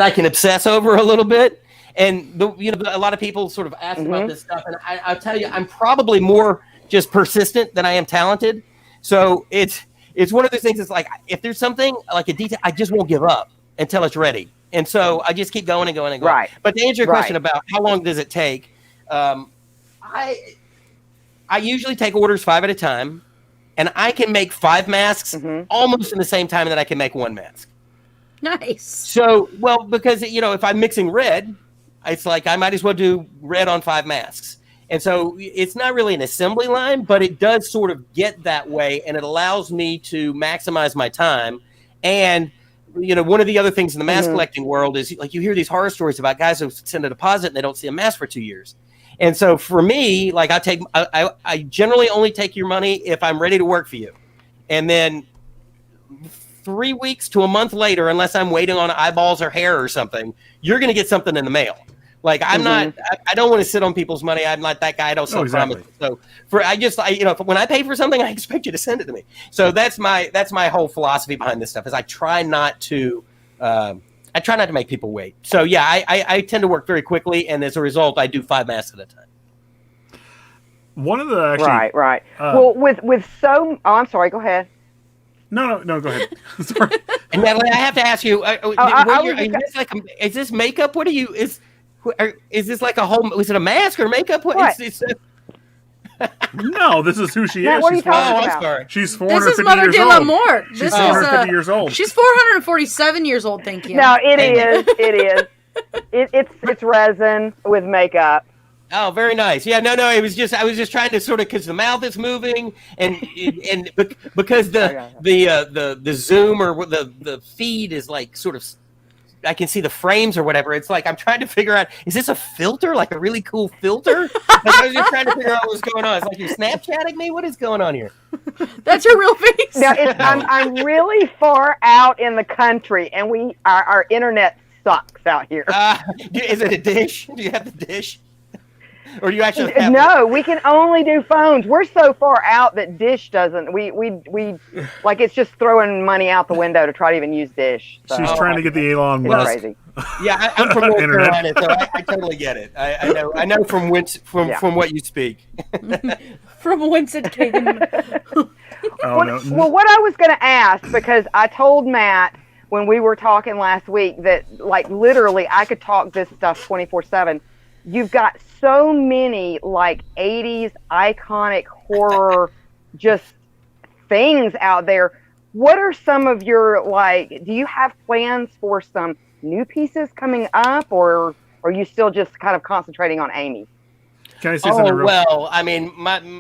I can obsess over a little bit. And a lot of people sort of ask about this stuff, and I'll tell you, I'm probably more just persistent than I am talented. So it's one of those things. It's like if there's something like a detail, I just won't give up until it's ready, and so I just keep going and going and going. Right. But to answer your question about how long does it take, I usually take orders 5 at a time, and I can make 5 masks almost in the same time that I can make 1 mask. Nice. So, well, because if I'm mixing red, it's like I might as well do red on 5 masks. And so it's not really an assembly line, but it does sort of get that way, and it allows me to maximize my time. And, one of the other things in the mask collecting world is like you hear these horror stories about guys who send a deposit and they don't see a mask for 2 years. And so for me, like I generally only take your money if I'm ready to work for you. And then 3 weeks to a month later, unless I'm waiting on eyeballs or hair or something, you're going to get something in the mail. Like I don't want to sit on people's money. I'm not that guy. I don't sell promises. So when I pay for something, I expect you to send it to me. So that's my whole philosophy behind this stuff is I try not to make people wait. So yeah, I tend to work very quickly. And as a result, I do 5 masks at a time. One of the actually, right. Well, I'm sorry, go ahead. No, go ahead. Sorry. And Natalie, I have to ask you, is this makeup? What are you, is this like a whole, is it a mask or makeup? What? No, this is who she Matt, is. what are you talking about? I'm sorry. She's This 450 is Mother years de old. l'Amour. She's 450 years old. She's 447 years old, thank you. No, it is. It's resin with makeup. Oh, very nice. Yeah, no. I was just trying to sort of because the mouth is moving and because the zoom or the feed is like sort of I can see the frames or whatever. It's like I'm trying to figure out, is this a filter, like a really cool filter? Like I was just trying to figure out what was going on. It's like you're Snapchatting me. What is going on here? That's your real face. Now I'm really far out in the country, and our internet sucks out here. Is it a dish? Do you have the dish? Or do you actually have No, we can only do phones. We're so far out that Dish doesn't. We like it's just throwing money out the window to try to even use Dish. So. She's trying to get the Elon It's Musk. crazy. Yeah, I'm from North Carolina, so I totally get it. I know from what you speak. From whence it came. Well, what I was going to ask, because I told Matt when we were talking last week that like literally I could talk this stuff 24/7. You've got so many like 80s iconic horror just things out there. What are some of your do you have plans for some new pieces coming up, or are you still just kind of concentrating on Amy? Can I say something real well, I mean,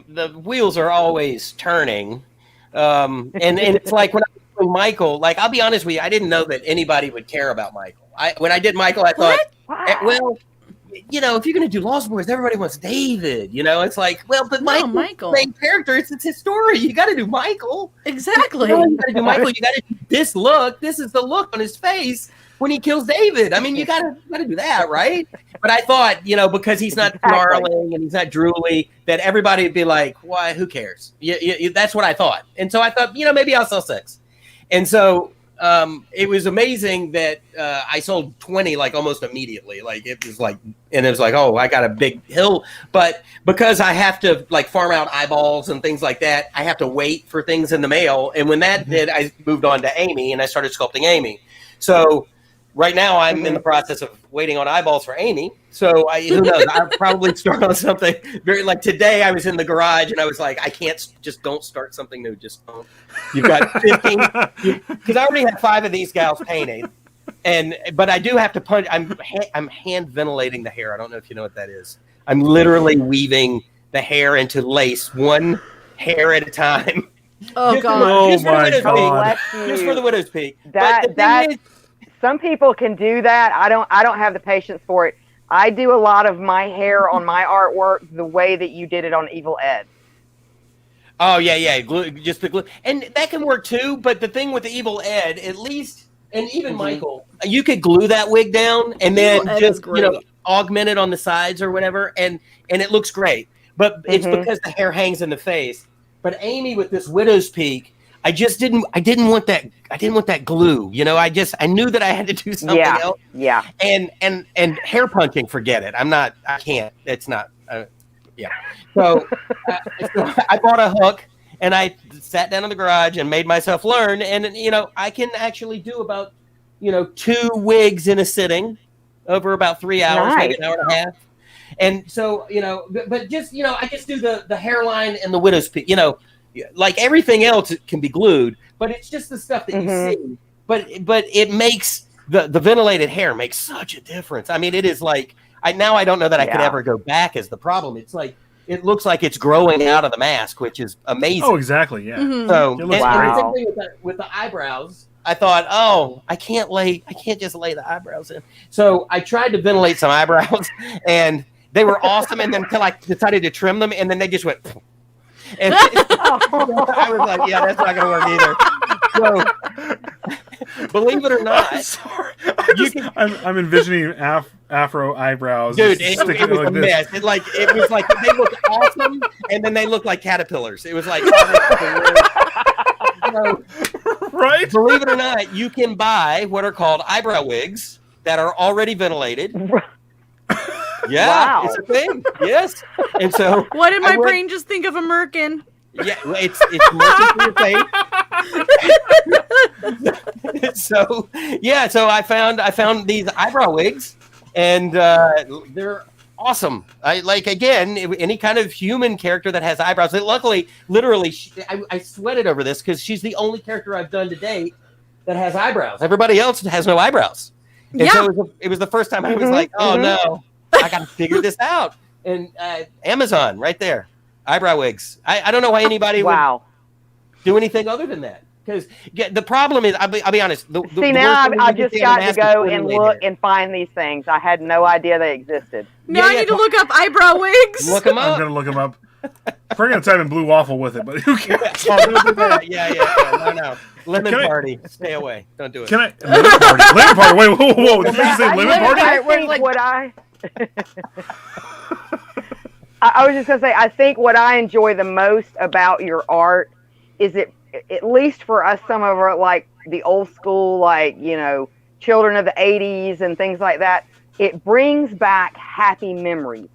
the wheels are always turning. And it's like when I was doing Michael, like I'll be honest with you, I didn't know that anybody would care about Michael. When I did Michael, I thought, well, if you're going to do Lost Boys, everybody wants David. It's like, well, but Michael, main character, it's his story. You got to do Michael. Exactly. You got to do Michael. You got to do this look. This is the look on his face when he kills David. I mean, you got to do that, right? But I thought, because he's not snarling and he's not drooly, that everybody would be like, why? Who cares? That's what I thought. And so I thought, maybe I'll sell 6. And so it was amazing that I sold 20 like almost immediately. Like it was like, oh, I got a big hill. But because I have to like farm out eyeballs and things like that, I have to wait for things in the mail. And when that did, I moved on to Amy and I started sculpting Amy. So right now I'm in the process of waiting on eyeballs for Amy. So who knows? I'll probably start on something very like today. I was in the garage and I was like, I can't just don't start something new. Just don't. You've got 15 because I already have 5 of these gals painted, but I do have to punch. I'm hand ventilating the hair. I don't know if you know what that is. I'm literally weaving the hair into lace, one hair at a time. Oh God! Oh my God! Just for the widow's peak. Some people can do that. I don't have the patience for it. I do a lot of my hair on my artwork the way that you did it on Evil Ed. Oh yeah, glue, just the glue, and that can work too. But the thing with the Evil Ed, at least And even Michael, you could glue that wig down and then just augment it on the sides or whatever, and it looks great. But it's because the hair hangs in the face. But Amy with this widow's peak, I didn't want that glue. You know, I knew that I had to do something else. Yeah. And hair punching, forget it. I can't. It's not. So I bought a hook and I sat down in the garage and made myself learn. And, you know, I can actually do about, 2 wigs in a sitting over about 3 hours, maybe an hour and a half. And so, but just, I just do the hairline and the widow's peak, like everything else can be glued, but it's just the stuff that you see. But it makes the ventilated hair makes such a difference. I mean, it is like, I don't know that I could ever go back as the problem. It's like, it looks like it's growing out of the mask, which is amazing. Oh, exactly. Yeah. So it looks great. with the eyebrows, I thought, I can't just lay the eyebrows in. So I tried to ventilate some eyebrows and they were awesome. And then until I decided to trim them, and then they just went. And I was like, yeah, that's not going to work either. So, believe it or not, I'm sorry. I'm envisioning afro eyebrows. Dude, it was a mess. It was like they looked awesome, and then they looked like caterpillars. It was like, right? Believe it or not, you can buy what are called eyebrow wigs that are already ventilated. Yeah, it's a thing. Yes, and so what did my brain just think of a merkin? Yeah, it's merkin for your face. So I found these eyebrow wigs, and they're awesome. I like, again, any kind of human character that has eyebrows. Luckily, literally, I sweated over this because she's the only character I've done to date that has eyebrows. Everybody else has no eyebrows. And so it was the first time I was like, oh no. I got to figure this out. And Amazon, right there, eyebrow wigs. I don't know why anybody would do anything other than that. Because the problem is, I'll be honest. Now I just got to go and look and find these things. I had no idea they existed. Now I need to look up eyebrow wigs. Look them up. I'm going to look them up. We're going to type in blue waffle with it, but who cares? Yeah. No. Lemon party. Stay away. Don't do it. Lemon party? Lemon party. Wait, whoa. Did you say lemon party? I was just going to say, I think what I enjoy the most about your art is it, at least for us, some of our, like the old school, like, children of the 80s and things like that, it brings back happy memories.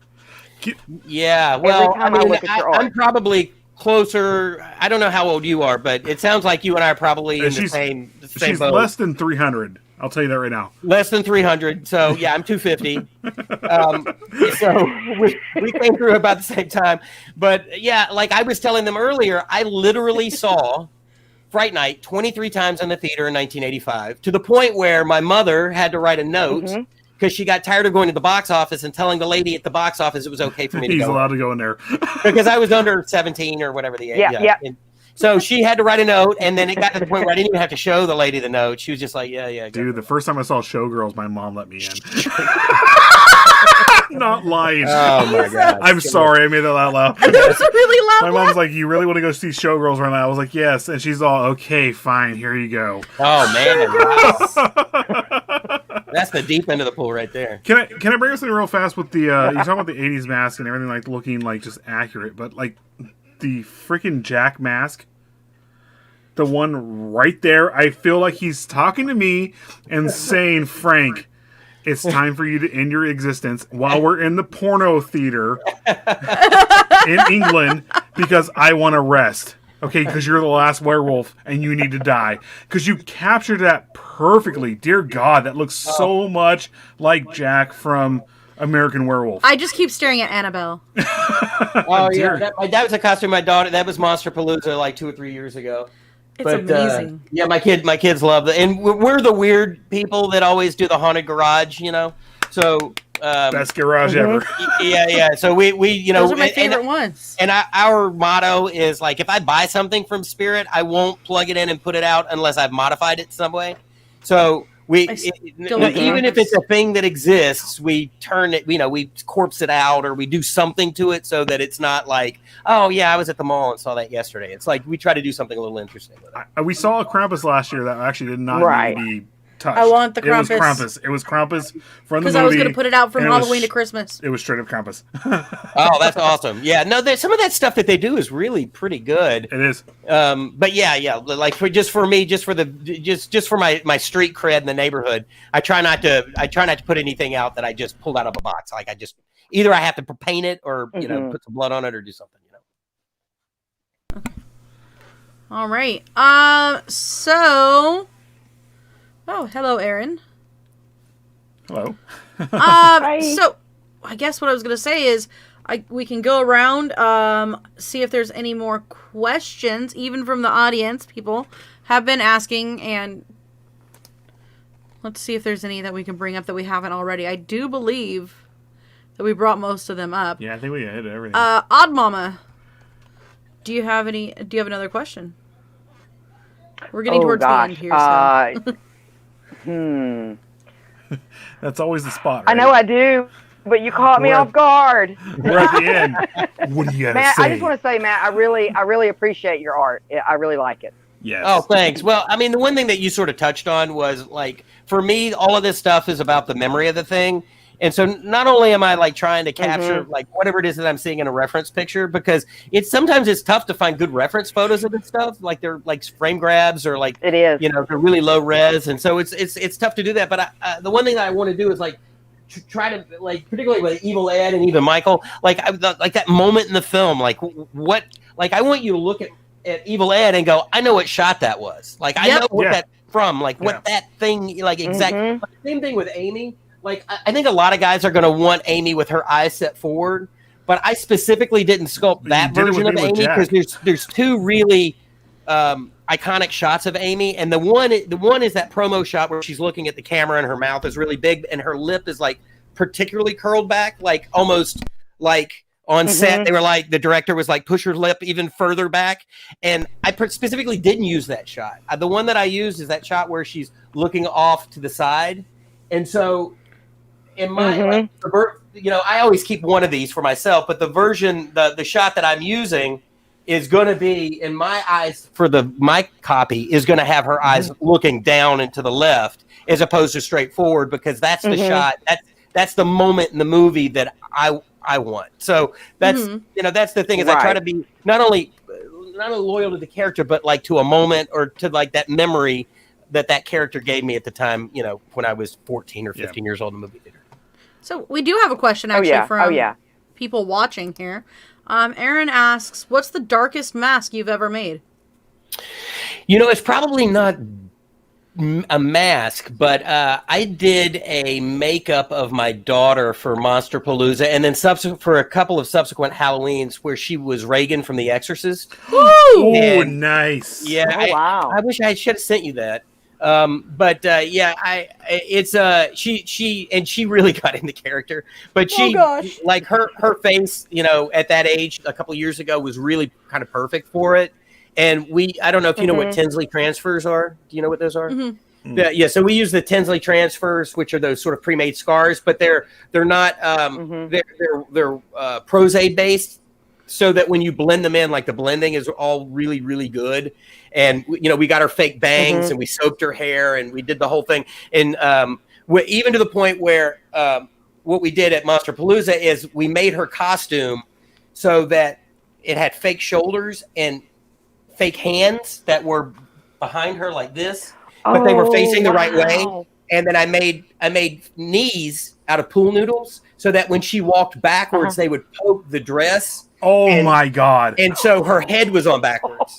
Yeah, well, I'm probably closer. I don't know how old you are, but it sounds like you and I are probably in the same she's boat. Less than 300. I'll tell you that right now. Less than 300. So yeah, I'm 250. So we came through about the same time. But yeah, like I was telling them earlier, I literally saw Fright Night 23 times in the theater in 1985, to the point where my mother had to write a note because she got tired of going to the box office and telling the lady at the box office it was okay for me to go. He's allowed to go in there. Because I was under 17 or whatever the age. Yeah. And so she had to write a note, and then it got to the point where I didn't even have to show the lady the note. She was just like, yeah. Dude, the first time I saw Showgirls, my mom let me in. Not lying. Oh, my God. I'm sorry. I made that out loud. That was a really loud My mom's like, you really want to go see Showgirls right now? I was like, yes. And she's all, okay, fine. Here you go. Oh, man. Wow. That's the deep end of the pool right there. Can I bring us in real fast with the, you talk about the 80s mask and everything, like, looking, like, just accurate, but, like, the freaking Jack mask, the one right there, I feel like he's talking to me and saying, Frank, it's time for you to end your existence while we're in the porno theater in England because I want to rest. Okay, because you're the last werewolf and you need to die. Because you captured that perfectly. Dear God, that looks so much like Jack from American Werewolf. I just keep staring at Annabelle. Oh, yeah. That was a costume my daughter, that was Monster Palooza like 2 or 3 years ago. It's amazing. Yeah, my kids love it. And we're the weird people that always do the haunted garage, So best garage ever. Yeah. So we those are my favorite ones. And our motto is like, if I buy something from Spirit, I won't plug it in and put it out unless I've modified it some way. So even if it's a thing that exists, we turn it, we corpse it out or we do something to it so that it's not like, oh yeah, I was at the mall and saw that yesterday. It's like we try to do something a little interesting with it. We saw a Krampus last year that actually did not need to be touched. I want the It was Krampus. Krampus. It was Krampus from the movie. Because I was going to put it out from and it was Halloween to Christmas. It was straight up Krampus. Oh, that's awesome. Yeah, no, some of that stuff that they do is really pretty good. It is. But yeah, like for me, just for my street cred in the neighborhood, I try not to put anything out that I just pulled out of a box. Like either I have to paint it or put some blood on it or do something. All right. Oh, hello, Aaron. Hello. So I guess what I was going to say is we can go around, see if there's any more questions, even from the audience. People have been asking, and let's see if there's any that we can bring up that we haven't already. I do believe that we brought most of them up. Yeah, I think we hit everything. Odd Mama, do you have another question? We're getting towards the end here. So. That's always the spot, right? I know I do, but you caught me off guard. We're at the end. What do you got to Matt, say? I just want to say, Matt, I really appreciate your art. I really like it. Yes. Oh, thanks. Well, I mean, the one thing that you sort of touched on was, like, for me, all of this stuff is about the memory of the thing. And so not only am I like trying to capture like whatever it is that I'm seeing in a reference picture, because sometimes it's tough to find good reference photos of this stuff. Like they're like frame grabs or like, it is, they're really low res. And so it's tough to do that. But the one thing that I want to do is like try to, like, particularly with Evil Ed and even Michael, like that moment in the film, like what, like I want you to look at Evil Ed and go, I know what shot that was. Like I know what that from, like what that thing, like exactly. Like, same thing with Amy. Like, I think a lot of guys are going to want Amy with her eyes set forward, but I specifically didn't sculpt that version of Amy because there's two really iconic shots of Amy, and the one is that promo shot where she's looking at the camera and her mouth is really big and her lip is like particularly curled back, like almost like on set they were like, the director was like, push her lip even further back, and I specifically didn't use that shot. The one that I used is that shot where she's looking off to the side, and so. In my, I always keep one of these for myself, but the version, the shot that I'm using is going to be, in my eyes, for my copy, is going to have her eyes looking down and to the left, as opposed to straight forward, because that's the shot, that's the moment in the movie that I want. So that's, that's the thing, is I try to be not only loyal to the character, but like to a moment or to like that memory that character gave me at the time, when I was 14 or 15 years old in the movie theater. So we do have a question actually from people watching here. Aaron asks, what's the darkest mask you've ever made? It's probably not a mask, but I did a makeup of my daughter for Monsterpalooza, and then for a couple of subsequent Halloweens where she was Reagan from The Exorcist. Oh, nice! Yeah, wow! I wish I should have sent you that. She really got into character, but she like her face, at that age a couple of years ago was really kind of perfect for it. And I don't know if you know what Tinsley transfers are. Do you know what those are? Yeah. So we use the Tinsley transfers, which are those sort of pre-made scars, but they're not, they're Pros-Aid based. So that when you blend them in, like the blending is all really, really good. And, we got her fake bangs and we soaked her hair and we did the whole thing. And even to the point where what we did at Monsterpalooza is we made her costume so that it had fake shoulders and fake hands that were behind her like this, but they were facing the right way. And then I made knees out of pool noodles so that when she walked backwards, they would poke the dress. Oh my God! And so her head was on backwards,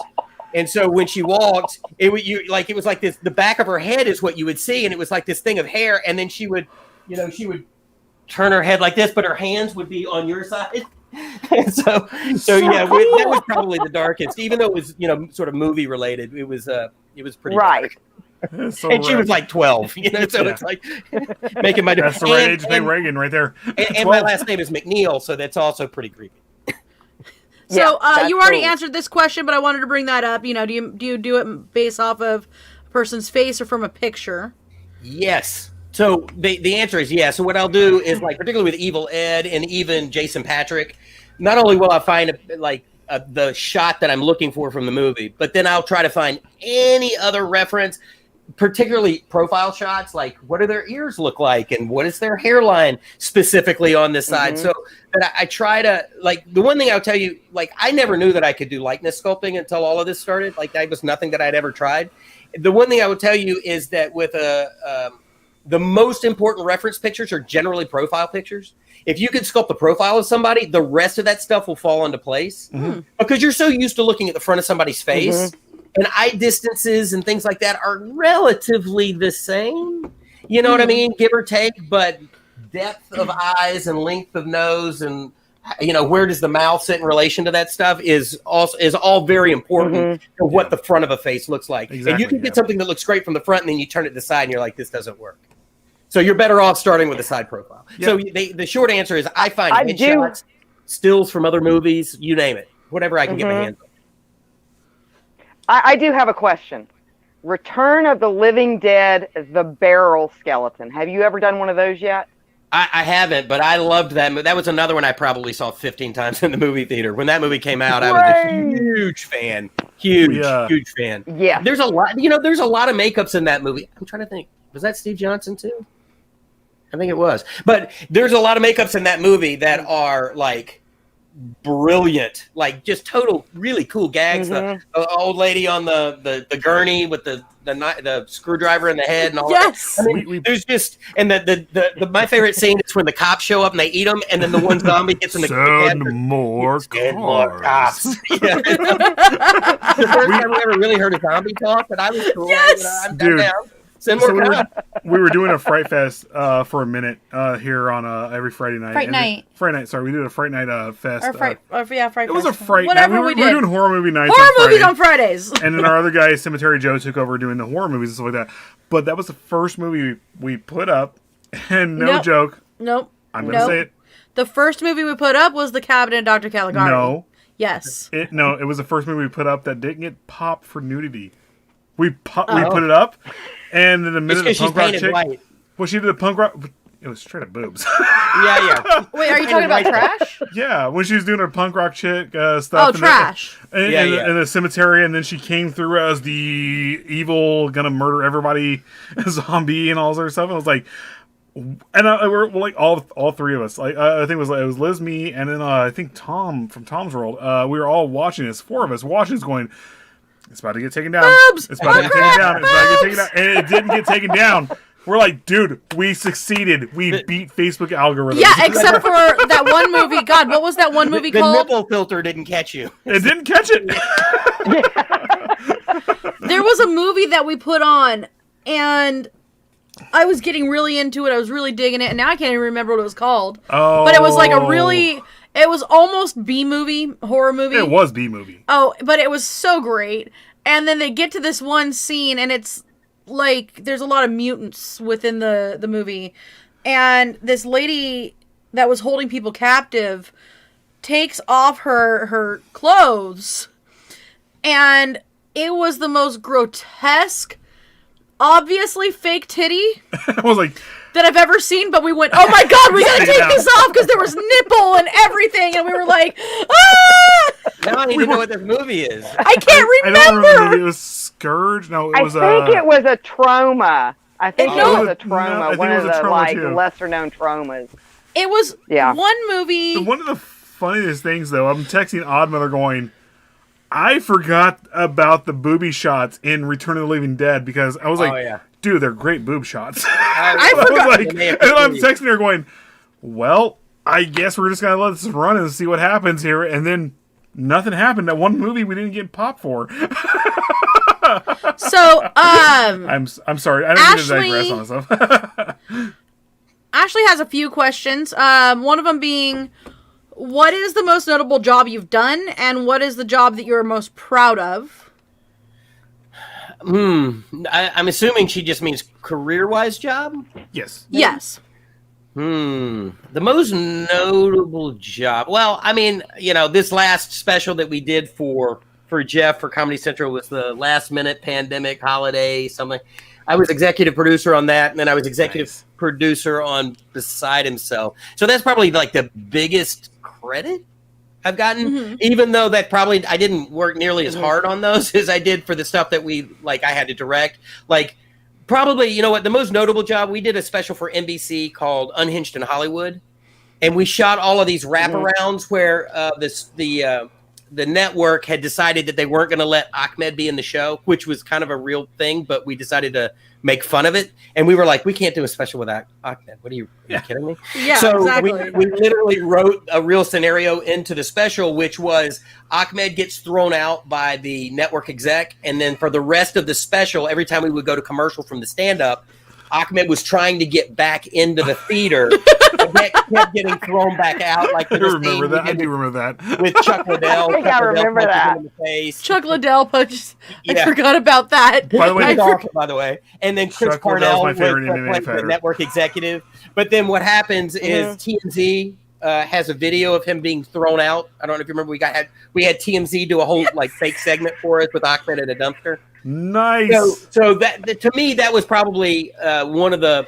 and so when she walked, it was like this. The back of her head is what you would see, and it was like this thing of hair. And then she would turn her head like this, but her hands would be on your side. And so yeah, that was probably the darkest. Even though it was sort of movie related, it was pretty dark. So and she was like 12, so it's like making my. That's the right age to be Reagan right there. And my last name is McNeil, so that's also pretty creepy. So you already answered this question, but I wanted to bring that up. Do you do it based off of a person's face or from a picture? Yes. So the answer is yes. So what I'll do is, like, particularly with Evil Ed and even Jason Patrick, not only will I find the shot that I'm looking for from the movie, but then I'll try to find any other reference particularly profile shots, like what do their ears look like and what is their hairline specifically on this side. So that I try to, like, the one thing I'll tell you, like, I never knew that I could do likeness sculpting until all of this started. Like, that was nothing that I'd ever tried. The one thing I would tell you is that with the most important reference pictures are generally profile pictures. If you can sculpt the profile of somebody, the rest of that stuff will fall into place because you're so used to looking at the front of somebody's face. And eye distances and things like that are relatively the same. You know what I mean? Give or take, but depth of eyes and length of nose and, you know, where does the mouth sit in relation to that stuff is all very important to what the front of a face looks like. Exactly, and you can get something that looks great from the front and then you turn it to the side and you're like, this doesn't work. So you're better off starting with a side profile. So the short answer is I find headshots, stills from other movies, you name it, whatever I can get my hands on. I do have a question. Return of the Living Dead, the barrel skeleton. Have you ever done one of those yet? I haven't, but I loved that movie. That was another one I probably saw 15 times in the movie theater. When that movie came out, I was a huge fan. Huge fan. Yeah. There's a lot, you know, there's a lot of makeups in that movie. I'm trying to think. Was that Steve Johnson too? I think it was. But there's a lot of makeups in that movie that are like brilliant, like just total really cool gags. The old lady on the gurney with the screwdriver in the head and all that. I mean, there's just, and the my favorite scene is when the cops show up and they eat them, and then the one zombie gets in the more cops. Yeah. The first time we ever really heard a zombie talk, but I was cool. Yes, I'm down. Send more we were doing a Fright Fest for a minute here on every Friday night. Fright night. Sorry, we did a Fright Night fest. Fright It was a Fright Whatever night. We were doing horror movie nights. Horror movies on Fridays. And then our other guy, Cemetery Joe, took over doing the horror movies and stuff like that. But that was the first movie we put up, and no joke. Nope. I'm gonna say it. The first movie we put up was The Cabinet of Dr. Caligari. No. Yes. It was the first movie we put up that didn't get popped for nudity. We put it up, and in the minute the punk rock chick, white. Well, she did a punk rock. It was straight up boobs. Yeah. Wait, are you talking about Trash? Yeah, when she was doing her punk rock chick stuff. Oh, Trash. In the cemetery, and then she came through as the evil, gonna murder everybody zombie and all this other stuff. And I was like, and we're like all three of us. Like I think it was Liz, me, and then I think Tom from Tom's World. We were all watching this. 4 of us watching this, going, it's about to get taken down. Boobs! It's about to get taken down. It's about to get taken down. And it didn't get taken down. We're like, dude, we succeeded. We beat Facebook algorithms. Yeah, except for that one movie. God, what was that one movie called? The nipple filter didn't catch you. It didn't catch it. There was a movie that we put on, and I was getting really into it. I was really digging it, and now I can't even remember what it was called. Oh. But it was like it was almost B-movie, horror movie. It was B-movie. Oh, but it was so great. And then they get to this one scene, and it's like there's a lot of mutants within the movie. And this lady that was holding people captive takes off her clothes. And it was the most grotesque, obviously fake titty. I was like... that I've ever seen, but we went, oh my god, we gotta take this off because there was nipple and everything, and we were like, ah! Now I need to know what this movie is. I can't remember. I don't remember. It was Scourge. No, it was. I think it was a trauma. I think it was a trauma. No, one of the too. lesser known traumas. It was one movie. One of the funniest things, though, I'm texting Oddmother going, I forgot about the booby shots in Return of the Living Dead because I was like, dude, they're great boob shots. I forgot. And then I'm texting her going, well, I guess we're just going to let this run and see what happens here. And then nothing happened. That one movie we didn't get popped for. So, I'm sorry. I didn't mean to digress on myself. Ashley has a few questions. One of them being, what is the most notable job you've done, and what is the job that you're most proud of? I'm assuming she just means career-wise job? Yes. Yes. The most notable job. Well, I mean, you know, this last special that we did for Jeff for Comedy Central was the last-minute pandemic holiday something. I was executive producer on that, and then I was executive producer on Beside Himself. So that's probably like the biggest credit I've gotten, even though that probably I didn't work nearly as hard on those as I did for the stuff that I had to direct. Like Probably, you know what? The most notable job, we did a special for NBC called Unhinged in Hollywood, and we shot all of these wraparounds where the network had decided that they weren't going to let Ahmed be in the show, which was kind of a real thing, but we decided to make fun of it. And we were like, we can't do a special without Ahmed. What are you kidding me? Yeah, so exactly. we literally wrote a real scenario into the special, which was Ahmed gets thrown out by the network exec. And then for the rest of the special, every time we would go to commercial from the stand-up, Ahmed was trying to get back into the theater, but kept getting thrown back out. Like I remember that. I do remember that with Chuck Liddell. I think I remember that. In the face. Chuck Liddell punches. I forgot about that. By the way, by the way, and then Chris Chuck Cornell Liddell's my favorite was MMA the fighter. network executive. But then what happens is TMZ has a video of him being thrown out. I don't know if you remember. We had TMZ do a whole fake segment for us with Ahmed in a dumpster. Nice. So that to me that was probably one of the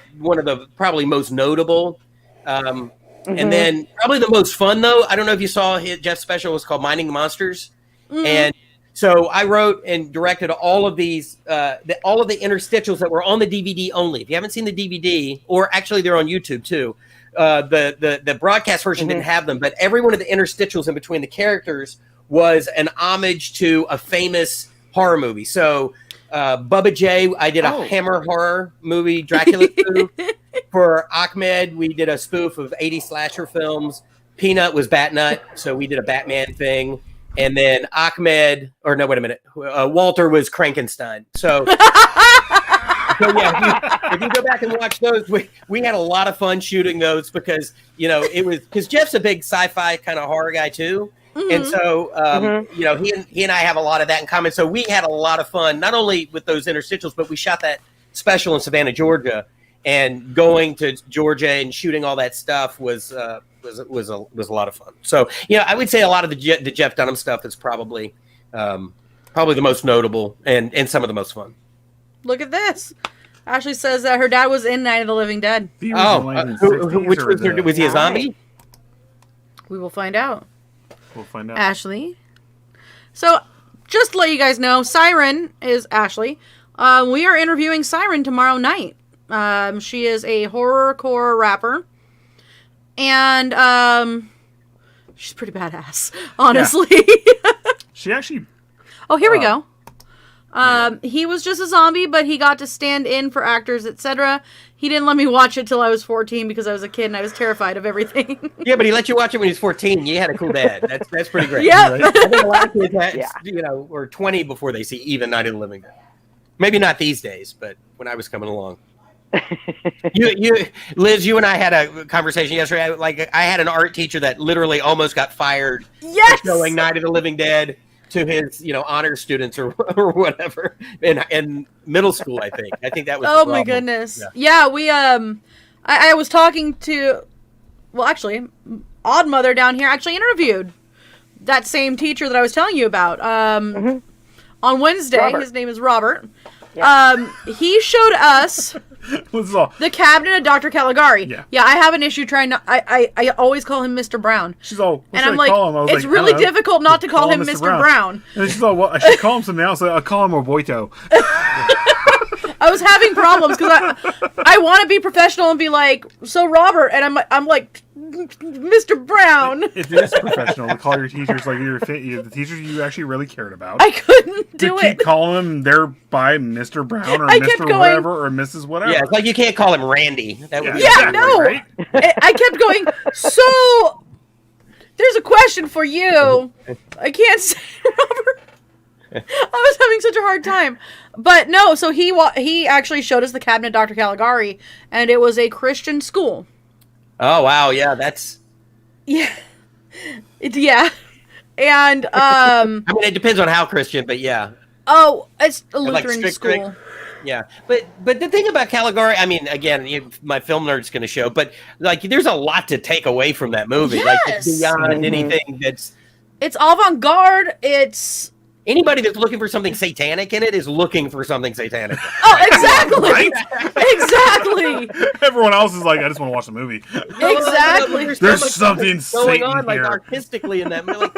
probably most notable. And then probably the most fun though. I don't know if you saw Jeff's special was called Mining Monsters, and so I wrote and directed all of these all of the interstitials that were on the DVD only. If you haven't seen the DVD, or actually they're on YouTube too. The broadcast version didn't have them, but every one of the interstitials in between the characters was an homage to a famous horror movie. So Bubba J, I did a Hammer horror movie, Dracula spoof. For Ahmed, we did a spoof of 80 slasher films. Peanut was Batnut, so we did a Batman thing. And then Walter was Frankenstein. So, if you go back and watch those, we had a lot of fun shooting those because, because Jeff's a big sci-fi kind of horror guy too. And so, he and I have a lot of that in common. So we had a lot of fun, not only with those interstitials, but we shot that special in Savannah, Georgia, and going to Georgia and shooting all that stuff was a lot of fun. So, I would say a lot of the Jeff Dunham stuff is probably the most notable and some of the most fun. Look at this. Ashley says that her dad was in Night of the Living Dead. Was he a zombie? We will find out. We'll find out. Ashley. So, just to let you guys know, Siren is Ashley. We are interviewing Siren tomorrow night. She is a horrorcore rapper. And she's pretty badass, honestly. Yeah. She actually... Oh, here we go. He was just a zombie, but he got to stand in for actors, etc. He didn't let me watch it till I was 14 because I was a kid and I was terrified of everything. Yeah, but he let you watch it when he was 14. You had a cool dad. That's pretty great. Yeah, right? I think a lot of kids were 20 before they see even Night of the Living Dead. Maybe not these days, but when I was coming along. Liz, you and I had a conversation yesterday. I had an art teacher that literally almost got fired for showing Night of the Living Dead to his, honor students or whatever in middle school. I think that was. Oh my goodness! Yeah, we I was talking to, actually, Odd Mother down here actually interviewed that same teacher that I was telling you about. On Wednesday, Robert. His name is Robert. Yeah. He showed us the cabinet of Dr. Caligari. Yeah, I have an issue trying to. I always call him Mr. Brown. She's all, and I'm like, it's really difficult not to call him Mr. Brown. And she's all, I should call him something else. I'll call him Roboito. I was having problems because I want to be professional and be like, so Robert, and I'm like, Mr. Brown. It is professional to call your teachers like the teachers you actually really cared about. I couldn't do to it. Keep calling them there by Mr. Brown or Mr. whatever or Mrs. whatever. Yeah, it's like you can't call him Randy. That would be no. Right? I kept going, so there's a question for you. I can't say Robert. I was having such a hard time. But no, so he actually showed us the cabinet of Dr. Caligari, and it was a Christian school. Oh, wow. Yeah, that's... Yeah. Yeah. And, I mean, it depends on how Christian, but yeah. Oh, it's a Lutheran school. Strict. Yeah. But the thing about Caligari, I mean, again, my film nerd's going to show, but, there's a lot to take away from that movie. Yes. It's beyond anything that's... It's avant-garde. It's... Anybody that's looking for something satanic in it is looking for something satanic. Oh, exactly. Right? Exactly. Everyone else is like, I just want to watch the movie. Exactly. There's something going on, Satan here. artistically in that movie.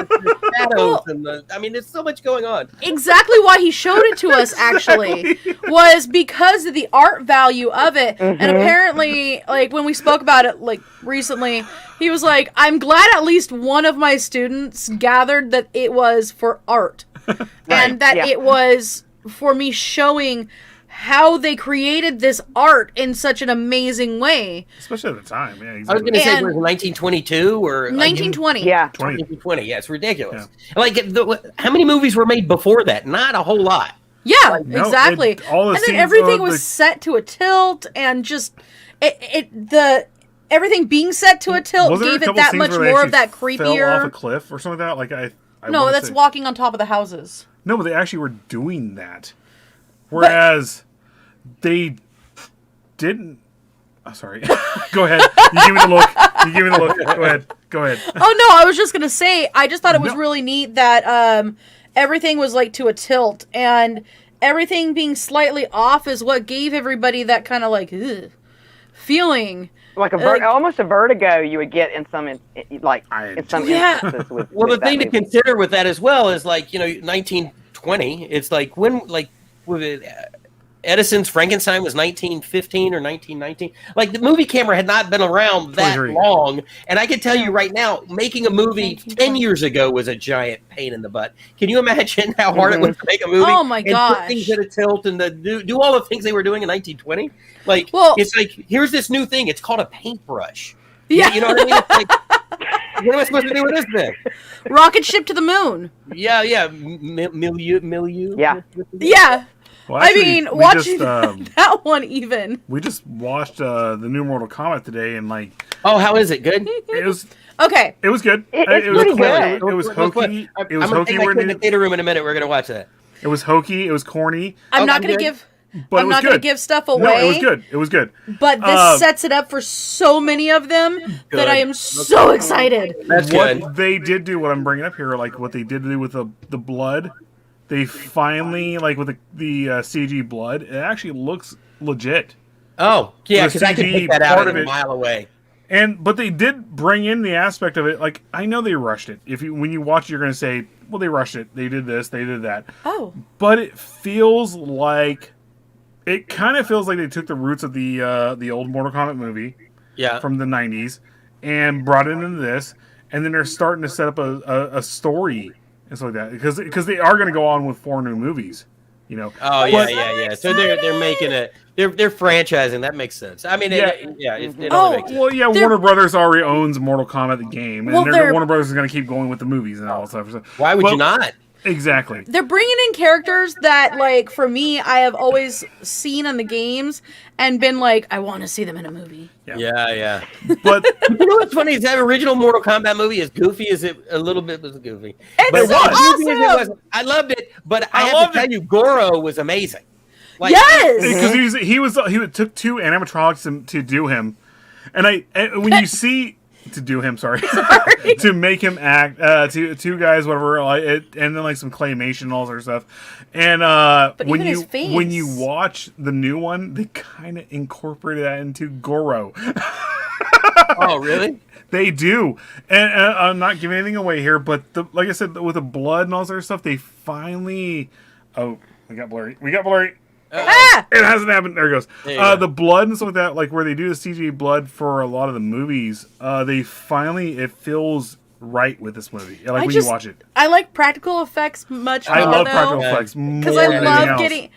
shadows there's so much going on. Exactly why he showed it to us, actually, was because of the art value of it. And apparently, like, when we spoke about it, like, recently, he was like, I'm glad at least one of my students gathered that it was for art. And that it was for me showing how they created this art in such an amazing way. Especially at the time, yeah. Exactly. I was going to say, was it 1922 or 1920? Yeah, 1920. Yeah, it's ridiculous. Yeah. Like, how many movies were made before that? Not a whole lot. Yeah, exactly. And then everything was set to a tilt, and just everything being set to a tilt gave it that much more of that creepier. Fell off a cliff or something like that. Like no, that's walking on top of the houses. No, but they actually were doing that, whereas they didn't. Oh, sorry. Go ahead. You give me the look. Go ahead. Oh no, I was just gonna say. I just thought it was really neat that everything was like to a tilt, and everything being slightly off is what gave everybody that kind of like feeling. Like almost a vertigo you would get in some instances. With, well, the thing to consider with that as well is, like, 1920. It's like with Edison's Frankenstein was 1915 or 1919. Like, the movie camera had not been around that long, and I can tell you right now, making a movie 10 years ago was a giant pain in the butt. Can you imagine how hard it was to make a movie? Oh my gosh! And put things at a tilt and do all the things they were doing in 1920. Like, it's like, here's this new thing. It's called a paintbrush. Yeah, you know what I mean? It's like, what am I supposed to do with this thing? Rocket ship to the moon. Yeah. Milieu. Yeah. Well, actually, I mean, watching that one even. We just watched the new Mortal Kombat today, and like... Oh, how is it? Good? Okay. It was good. It was good. It was hokey. It was hokey. I'm going to take my kid in the theater room in a minute. We're going to watch that. It was hokey. It was corny. I'm not going to give... But I'm not going to give stuff away. No, it was good. But this sets it up for so many of them that I am so excited. That's good. What they did do, what I'm bringing up here, like what they did do with the blood, they finally, like with the CG blood, it actually looks legit. Oh, yeah, because I can pick that out a mile away. But they did bring in the aspect of it. Like, I know they rushed it. When you watch it, you're going to say, well, they rushed it. They did this. They did that. Oh. But it feels like... It kind of feels like they took the roots of the old Mortal Kombat movie, from the 90s, and brought it into this, and then they're starting to set up a story and stuff like that, because they are going to go on with 4 new movies, Oh yeah. So they're making it. They're franchising. That makes sense. I mean, it only makes sense. Well, yeah. Warner Brothers already owns Mortal Kombat the game, and Warner Brothers is going to keep going with the movies and all that stuff. Why would you not? Exactly. They're bringing in characters that, like, for me, I have always seen in the games and been like, I want to see them in a movie. Yeah. But you know what's funny is that original Mortal Kombat movie, as goofy as it a little bit was goofy. It's awesome. I loved it, but I have to tell you, Goro was amazing. Like, yes, because he took 2 animatronics to do him, and when you see. To do him, sorry. To make him act, 2 guys, whatever, and then like some claymation and all that stuff. And when you watch the new one, they kind of incorporated that into Goro. Oh, really? They do, and I'm not giving anything away here, but like I said, with the blood and all that sort of stuff, they finally. Oh, we got blurry. It hasn't happened. There it goes. The blood and stuff like that, like where they do the CG blood for a lot of the movies, they finally, it feels right with this movie. Like when you watch it. I like practical effects much more. I love practical effects more because than I love getting.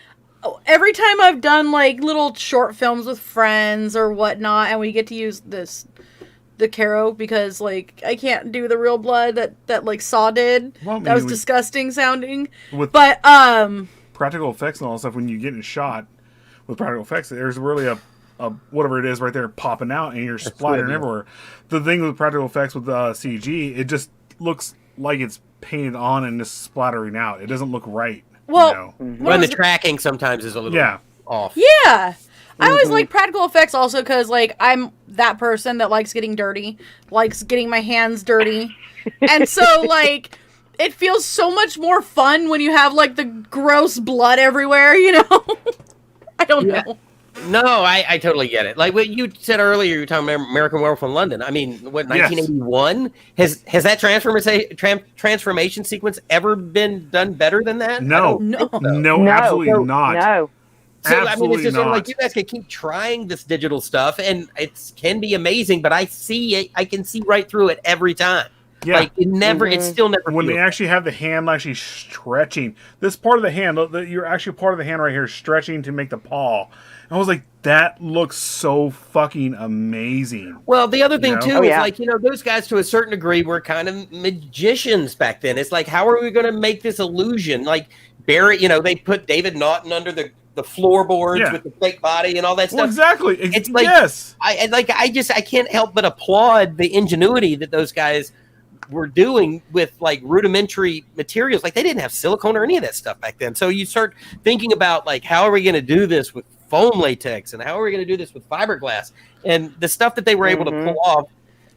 Every time I've done like little short films with friends or whatnot, and we get to use the Caro, because like I can't do the real blood that like Saw did. Well, that was disgusting sounding. But practical effects and all that stuff, when you get shot with practical effects, there's really a whatever it is right there popping out, and you're splattering everywhere. The thing with practical effects with CG, it just looks like it's painted on and just splattering out. It doesn't look right. Well, when the tracking sometimes is a little off. Yeah. I always like practical effects also because, like, I'm that person that likes getting dirty, likes getting my hands dirty. And so, like, it feels so much more fun when you have, like, the gross blood everywhere, I don't know. No, I totally get it. Like what you said earlier, you were talking about American Werewolf in London. I mean, what, 1981? Has that transformation sequence ever been done better than that? No, absolutely not. No. So Absolutely I mean, it's just not. like you guys can keep trying this digital stuff, and it can be amazing. But I can see right through it every time. Yeah. Like it still never. When feels they actually have the hand actually stretching, this part of the hand, you're actually part of the hand right here stretching to make the paw. And I was like, that looks so fucking amazing. Well, the other thing too is yeah. those guys to a certain degree were kind of magicians back then. It's like, how are we going to make this illusion? Like Barry, they put David Naughton under the floorboards with the fake body and all that stuff. Well, exactly. It's like, I can't help but applaud the ingenuity that those guys were doing with like rudimentary materials. Like they didn't have silicone or any of that stuff back then. So you start thinking about like, how are we going to do this with foam latex, and how are we going to do this with fiberglass? And the stuff that they were able to pull off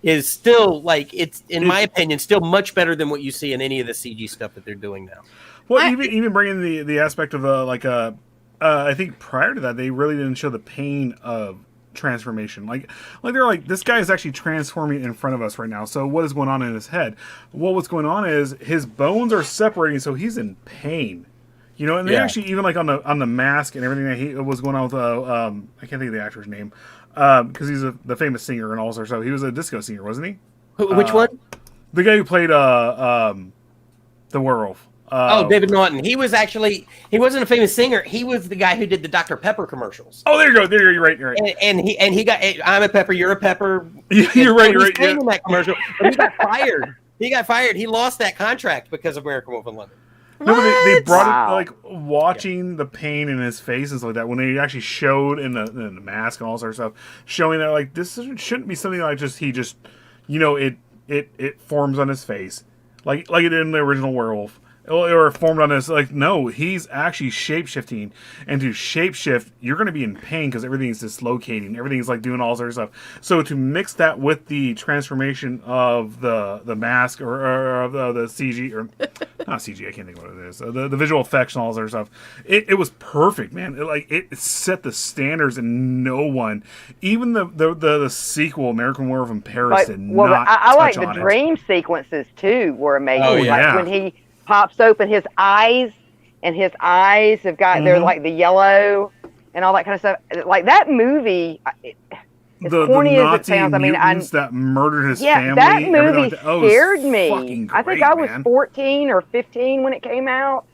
is still like, it's in my opinion still much better than what you see in any of the CG stuff that they're doing now. Well, even bringing the aspect of I think prior to that they really didn't show the pain of transformation. Like they're like, this guy is actually transforming in front of us right now. So what is going on in his head? Well, what's going on is his bones are separating, so he's in pain. And they actually even like on the mask and everything that he was going on with I can't think of the actor's name because he's the famous singer and also so he was a disco singer, wasn't he? Which one? The guy who played the werewolf. David Naughton. He wasn't a famous singer. He was the guy who did the Dr. Pepper commercials. Oh, there you go. You're right. And he got, I'm a pepper, you're a pepper. You're right. In that commercial, but he got fired. He lost that contract because of American Werewolf in London. No, but they brought it, like, watching the pain in his face and stuff like that, when they actually showed in the mask and all sorts of stuff, showing that, like, this shouldn't be something like it forms on his face, like it did in the original werewolf. Or formed on this, like, no, he's actually shape-shifting, and to shape-shift, you're going to be in pain because everything's dislocating, everything's like doing all sorts of stuff. So to mix that with the transformation of the mask or of the CG, or not CG, I can't think of what it is, the visual effects and all sorts of stuff, it was perfect, man. It set the standards, and no one, even the sequel, American Werewolf in Paris, did not I like touch the on dream sequences too, were amazing. Oh, yeah. Like when he pops open his eyes, and his eyes have got they're like the yellow and all that kind of stuff. Like that movie, as corny as it sounds, I mean, that murdered his family. That movie scared me. Great, I think I was 14 or 15 when it came out,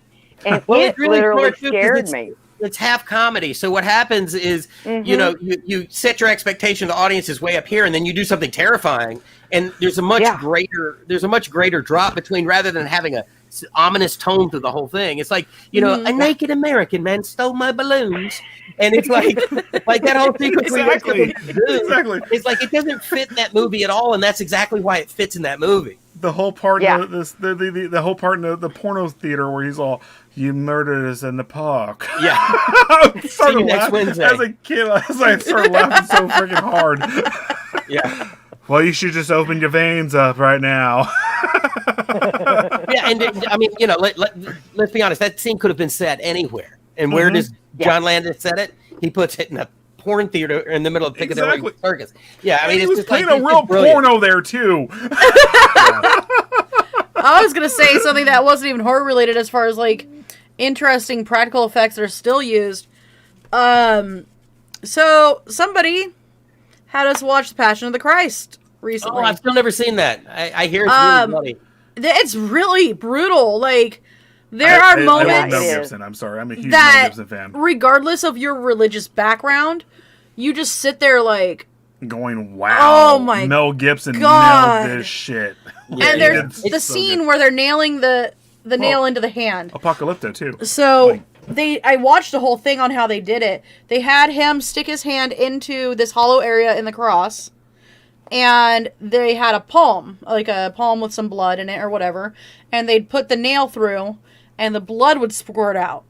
and it really literally scared me. It's half comedy. So what happens is, you set your expectation, the audience is way up here, and then you do something terrifying, and there's a much greater drop between, rather than having a ominous tone to the whole thing. It's like, a naked American man stole my balloons, and it's like that whole sequence. Exactly. It's like it doesn't fit in that movie at all, and that's exactly why it fits in that movie. The whole part, the whole part in the porno theater where he's all, "You murdered us in the park." Yeah. See you next Wednesday. As a kid, I started laughing so freaking hard. Yeah. Well, you should just open your veins up right now. Yeah, and I mean, let's be honest. That scene could have been set anywhere. And where does John Landis set it? He puts it in a porn theater in the middle of Piccadilly Circus. Yeah, I mean, he it's was just playing like, a real porno there too. I was gonna say something that wasn't even horror related, as far as like interesting practical effects that are still used. So somebody had us watch The Passion of the Christ recently. Oh, I've still never seen that. I hear it's really bloody. It's really brutal. Like, there are moments. I love Mel Gibson. I'm sorry, I'm a huge Mel Gibson fan. Regardless of your religious background, you just sit there like going, "Wow, oh my Mel Gibson God. nailed this shit." And there's the scene where they're nailing the nail into the hand. Apocalypto too. So I watched the whole thing on how they did it. They had him stick his hand into this hollow area in the cross, and they had a palm, like a palm with some blood in it or whatever, and they'd put the nail through, and the blood would squirt out.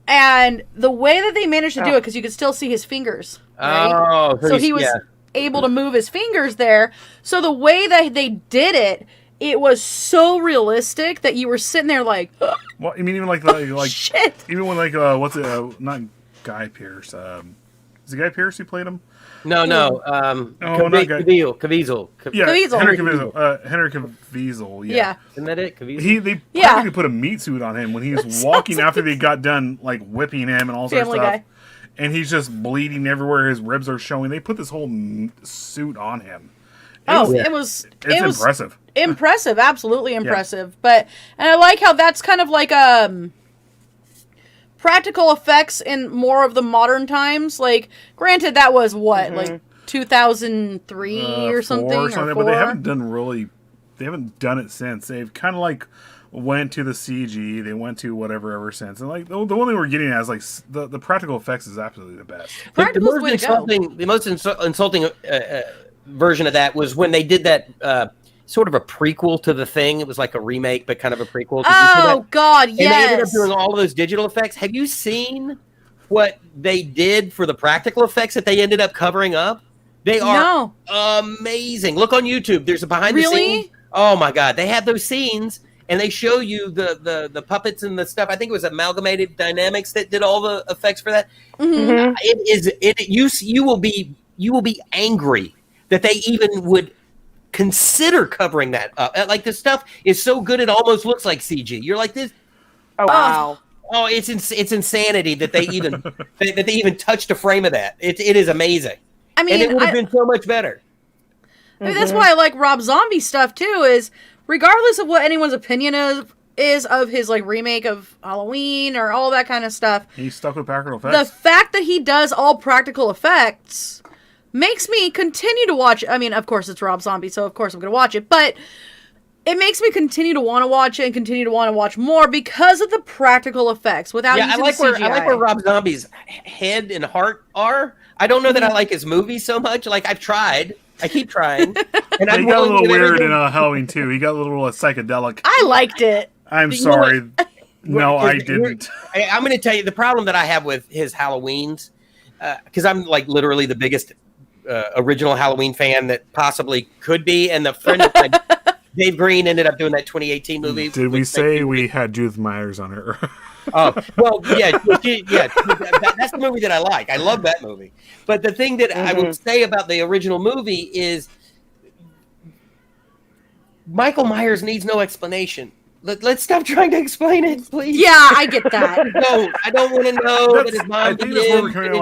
And the way that they managed to do it, because you could still see his fingers, right? Oh, so he was able to move his fingers there. So the way that they did it, it was so realistic that you were sitting there like, well, I mean, even like shit. Even when what's it? Not Guy Pearce. Is the Guy Pearce who played him? No. not Guy. Caviezel. Yeah, Caviezel. Henry Caviezel. Yeah. Isn't that it? Caviezel? They practically put a meat suit on him when he was walking after they got done like whipping him and all sorts of stuff. Guy. And he's just bleeding everywhere. His ribs are showing. They put this whole suit on him. It was impressive. Impressive, absolutely impressive. Yeah. And I like how that's kind of like practical effects in more of the modern times. Like, granted, that was what, like 2003 or something, or 4? But they haven't done it since. They've kind of like went to the CG, they went to whatever ever since. And like the one thing we're getting at is like the practical effects is absolutely the best. The most insulting version of that was when they did that sort of a prequel to the thing. It was like a remake, but kind of a prequel. Oh God, yes. And they ended up doing all of those digital effects. Have you seen what they did for the practical effects that they ended up covering up? They are amazing. Look on YouTube. There's a behind the scenes. Oh my God, they have those scenes. And they show you the puppets and the stuff. I think it was Amalgamated Dynamics that did all the effects for that. Mm-hmm. You will be angry that they even would consider covering that up. Like, this stuff is so good it almost looks like CG. You're like this. Oh wow. Oh, it's insanity that they even that they even touched a frame of that. It is amazing. I mean, and it would have been so much better. I mean, that's why I like Rob Zombie stuff too. Is regardless of what anyone's opinion is of his like remake of Halloween or all that kind of stuff, he's stuck with practical effects. The fact that he does all practical effects makes me continue to watch. I mean, of course it's Rob Zombie, so of course I'm going to watch it, but it makes me continue to want to watch it and continue to want to watch more because of the practical effects without using CGI. I like where Rob Zombie's head and heart are. I don't know that I like his movies so much. Like, I've tried. I keep trying. And he got a little weird in Halloween too. He got a little psychedelic. I liked it. I'm sorry. No, I didn't. I'm going to tell you the problem that I have with his Halloweens, because I'm like literally the biggest original Halloween fan that possibly could be. And the friend of mine, Dave Green, ended up doing that 2018 movie. Did we say we had Judith Myers on her? Oh, well, yeah. That's the movie that I like. I love that movie. But the thing that I would say about the original movie is Michael Myers needs no explanation. Let's stop trying to explain it, please. Yeah, I get that. No, I don't want to know that his mom I think that's where we're coming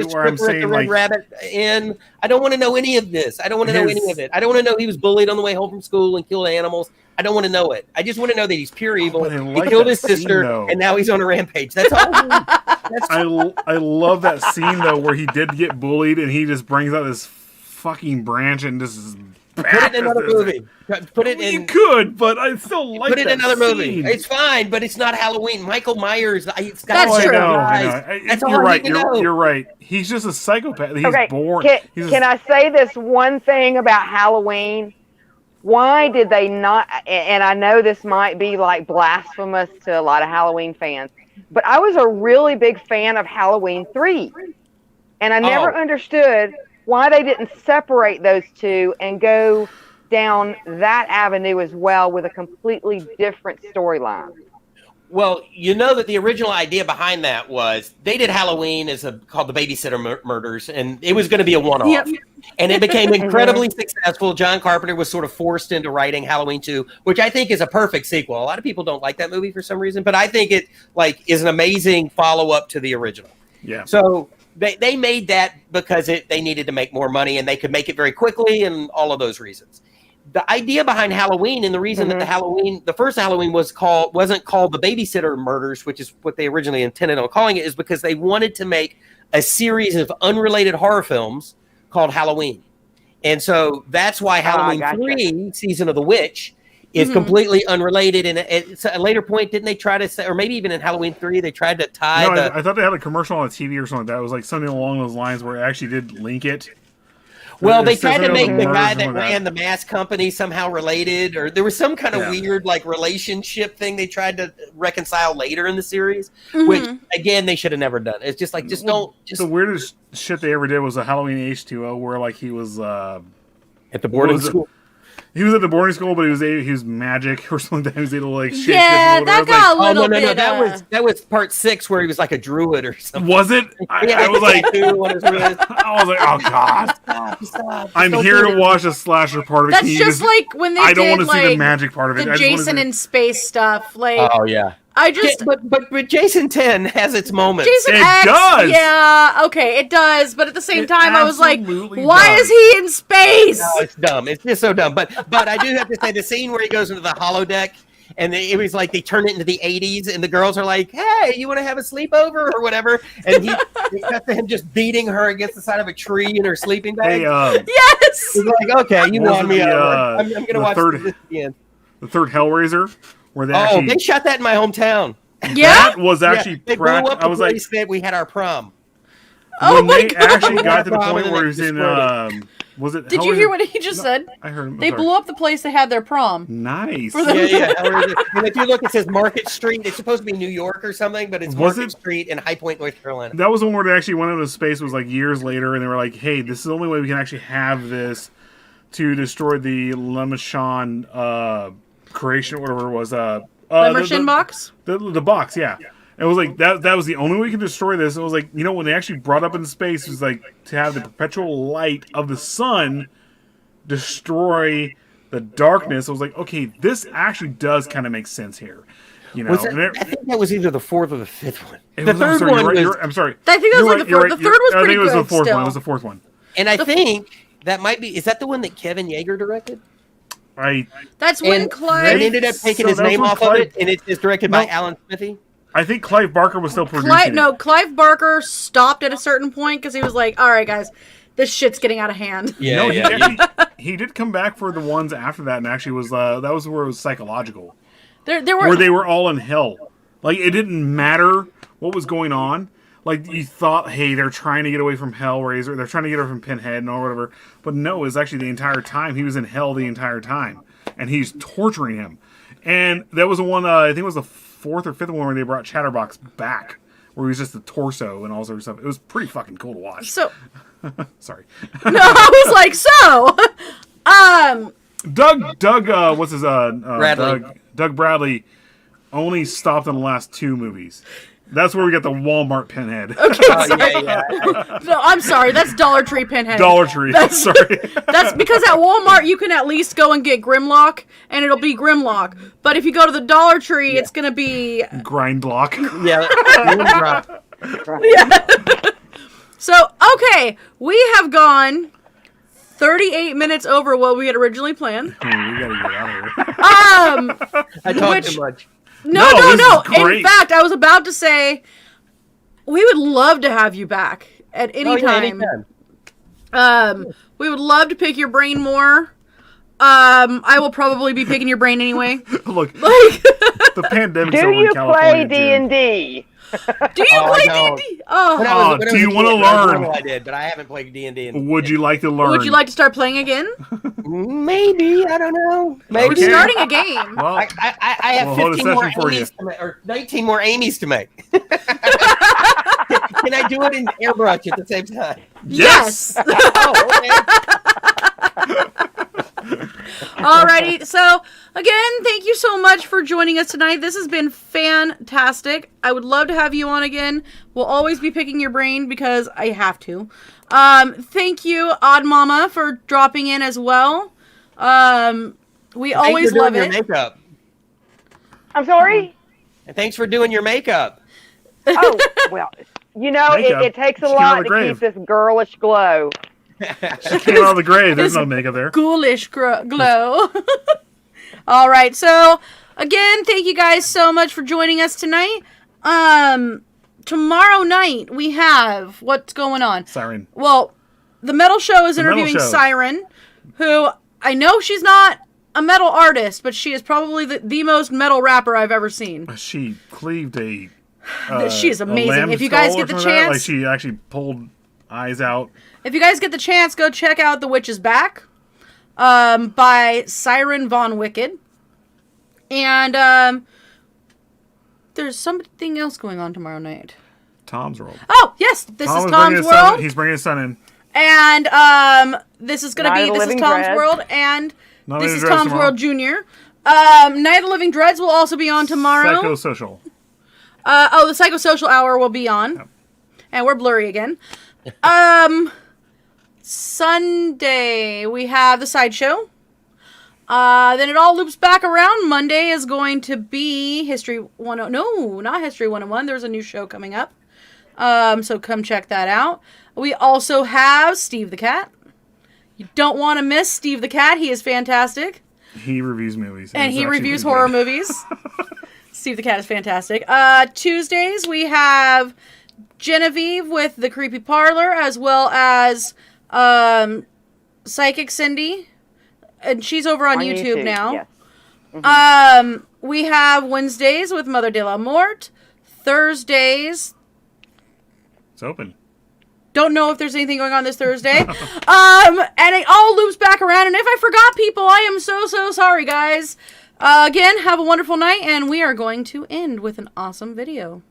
where I'm saying like rabbit in. I don't want to know any of this. I don't want to know any of it. I don't want to know he was bullied on the way home from school and killed animals. I don't want to know it. I just want to know that he's pure evil. He killed his sister, and now he's on a rampage. That's all. I love that scene though, where he did get bullied, and he just brings out this fucking branch and just put it in another movie. Put it in. You could, but I still like. Put it in another movie. It's fine, but it's not Halloween. Michael Myers. That's true. That's all you're right. Know. You're right. He's just a psychopath. He's born. Can I say this one thing about Halloween? Why did they not, and I know this might be like blasphemous to a lot of Halloween fans, but I was a really big fan of Halloween 3. And I never understood why they didn't separate those two and go down that avenue as well with a completely different storyline. Well, you know that the original idea behind that was they did Halloween called the Babysitter Murders, and it was going to be a one-off. Yep. And it became incredibly successful. John Carpenter was sort of forced into writing Halloween 2, which I think is a perfect sequel. A lot of people don't like that movie for some reason, but I think it is an amazing follow-up to the original. Yeah. So they made that because they needed to make more money, and they could make it very quickly, and all of those reasons. The idea behind Halloween, and the reason that the first Halloween wasn't called the Babysitter Murders, which is what they originally intended on calling it, is because they wanted to make a series of unrelated horror films called Halloween. And so that's why Halloween 3, Season of the Witch, is completely unrelated. And at a later point, didn't they try to say, or maybe even in Halloween 3, they tried to tie I thought they had a commercial on TV or something like that. It was like something along those lines where it actually did link it. Well, they tried to make the guy that ran the mask company somehow related, or there was some kind of weird relationship thing they tried to reconcile later in the series, which again they should have never done. It's just don't. The weirdest shit they ever did was a Halloween H2O where he was at the boarding school. He was at the boarding school, but he was magic or something. He was able to like shit. Yeah, that got a little bit. No. That was part 6 where he was like a druid or something. Was it? I was like, oh god. Stop. I'm here to watch a slasher part of it. That's just like when they I don't did, want to like, see the magic part of it. the Jason in space stuff. Like, oh yeah. But Jason 10 has its moments. Jason It X, does. Yeah, okay, it does. But at the same time, I was like, absolutely why does. is he in space? No, it's dumb. It's just so dumb. But I do have to say the scene where he goes into the holodeck and it was like they turn it into the 80s and the girls are like, hey, you want to have a sleepover or whatever? And he cuts to him just beating her against the side of a tree in her sleeping bag. Hey, Yes. He's like, okay, you won me over. I'm going to watch this again. The third Hellraiser, where they they shot that in my hometown. Yeah. That was actually they blew up the I was like, place that we had our prom. Oh when my they god. actually got to the point Robin where he was in was it Did you hear what he just said? I heard him. They blew up the place they had their prom. Nice. Yeah. And if you look, it says Market Street. It's supposed to be New York or something, but it's Market Street in High Point, North Carolina. That was the one where they actually went into space. Was like years later, and they were like, "Hey, this is the only way we can actually have this to destroy the Lemishon creation, whatever it was. Lemishon box. The box, yeah. It was like that was the only way we could destroy this. It was like, you know, when they actually brought up in space, it was like to have the perpetual light of the sun destroy the darkness. I was like, okay, this actually does kind of make sense here. You know, I think that was either the 4th or the 5th one. The third one was... I'm sorry. I think that was like the fourth. The third was pretty good. I think it was the fourth still. one. It was the fourth one. And I think that might be... Is that the one that Kevin Yeager directed? That's when Clive... They ended up taking his name off of it, and it's directed by Alan Smithy? I think Clive Barker was still producing it. Clive Barker stopped at a certain point because he was like, all right, guys, this shit's getting out of hand. He did come back for the ones after that, and actually was that was where it was psychological. Where they were all in hell. Like, it didn't matter what was going on. Like, you thought, hey, they're trying to get away from Hellraiser, they're trying to get away from Pinhead or whatever. But no, it was actually the entire time. He was in hell the entire time. And he's torturing him. And that was the one, I think it was the 4th or 5th one where they brought Chatterbox back. Where he was just the torso and all sorts of stuff. It was pretty fucking cool to watch. So... Sorry. No, I was like, Doug, what's his, Bradley. Doug Bradley only stopped in the last 2 movies. That's where we got the Walmart Pinhead. Okay, No, I'm sorry. That's Dollar Tree Pinhead. Dollar Tree. Sorry. That's because at Walmart you can at least go and get Grimlock, and it'll be Grimlock. But if you go to the Dollar Tree, it's gonna be Grindlock. Yeah. So, okay, we have gone 38 minutes over what we had originally planned. We gotta get out of here. I talked too much. No. In fact, I was about to say we would love to have you back at any time. Anytime. We would love to pick your brain more. I will probably be picking your brain anyway. Look, Like, the pandemic's Do over in you California. play D&D? do you play D&D? Oh, do you want to learn? I did, but I haven't played D&D. Would you like to learn? would you like to start playing again? Maybe, I don't know. Maybe. We're starting a game. Well, I have we'll hold a 15 more session for Amy's to make, or 19 more Amy's to make. Can I do it in airbrush at the same time? Yes. Oh, okay. Alrighty, so again, thank you so much for joining us tonight. This has been fantastic. I would love to have you on again. We'll always be picking your brain because I have to. Thank you, Odd Mama, for dropping in as well. We always love it. Makeup. I'm sorry? And thanks for doing your makeup. Oh, well, you know, it takes a lot to keep this girlish glow. She came out of the grave. There's no makeup there. Ghoulish glow. All right. So again, thank you guys so much for joining us tonight. Tomorrow night we have what's going on. Siren. Well, the Metal Show is interviewing Siren, who I know she's not a metal artist, but she is probably the most metal rapper I've ever seen. She cleaved a. She is amazing. If you guys get the chance, like she actually pulled eyes out. If you guys get the chance, go check out The Witch is Back by Siren Von Wicked. And there's something else going on tomorrow night. Tom's World. Oh, yes. This is Tom's World. He's bringing his son in. And this is going to be This is Tom's World. And Not This Lady is Dreads Tom's tomorrow. World Jr. Night of the Living Dreads will also be on tomorrow. Psychosocial. The Psychosocial Hour will be on. Yep. And we're blurry again. Sunday, we have the Sideshow. Then it all loops back around. Monday is going to be History 101. No, not History 101. There's a new show coming up. So come check that out. We also have Steve the Cat. You don't want to miss Steve the Cat. He is fantastic. He reviews movies. And it's he actually reviews pretty horror good. movies. Steve the Cat is fantastic. Tuesdays, we have Genevieve with The Creepy Parlor, as well as Psychic Cindy. And she's over on YouTube now. Yes. Mm-hmm. We have Wednesdays with Mother de la Morte. Thursdays, It's open. don't know if there's anything going on this Thursday. And it all loops back around. And if I forgot people, I am so sorry, guys. Again, have a wonderful night, and we are going to end with an awesome video.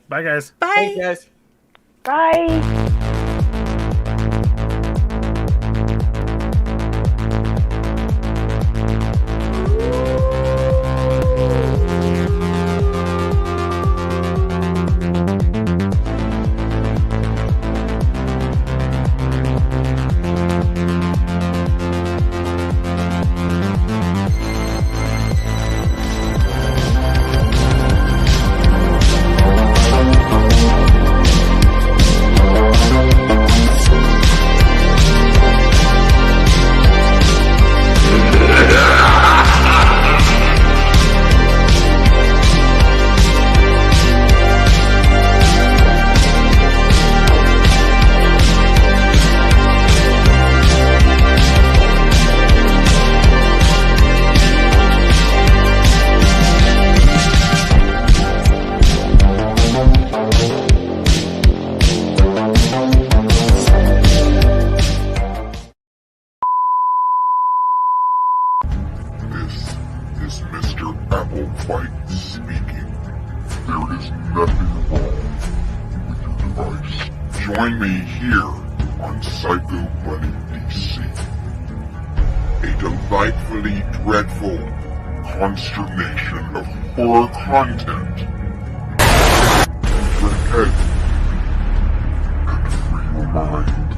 Bye, guys. Bye. Thanks, guys. Bye. This is Mr. Applewhite speaking. There is nothing wrong with your device. Join me here on Psycho Bunny DC. A delightfully dreadful consternation of horror content. Enter your head and free your mind.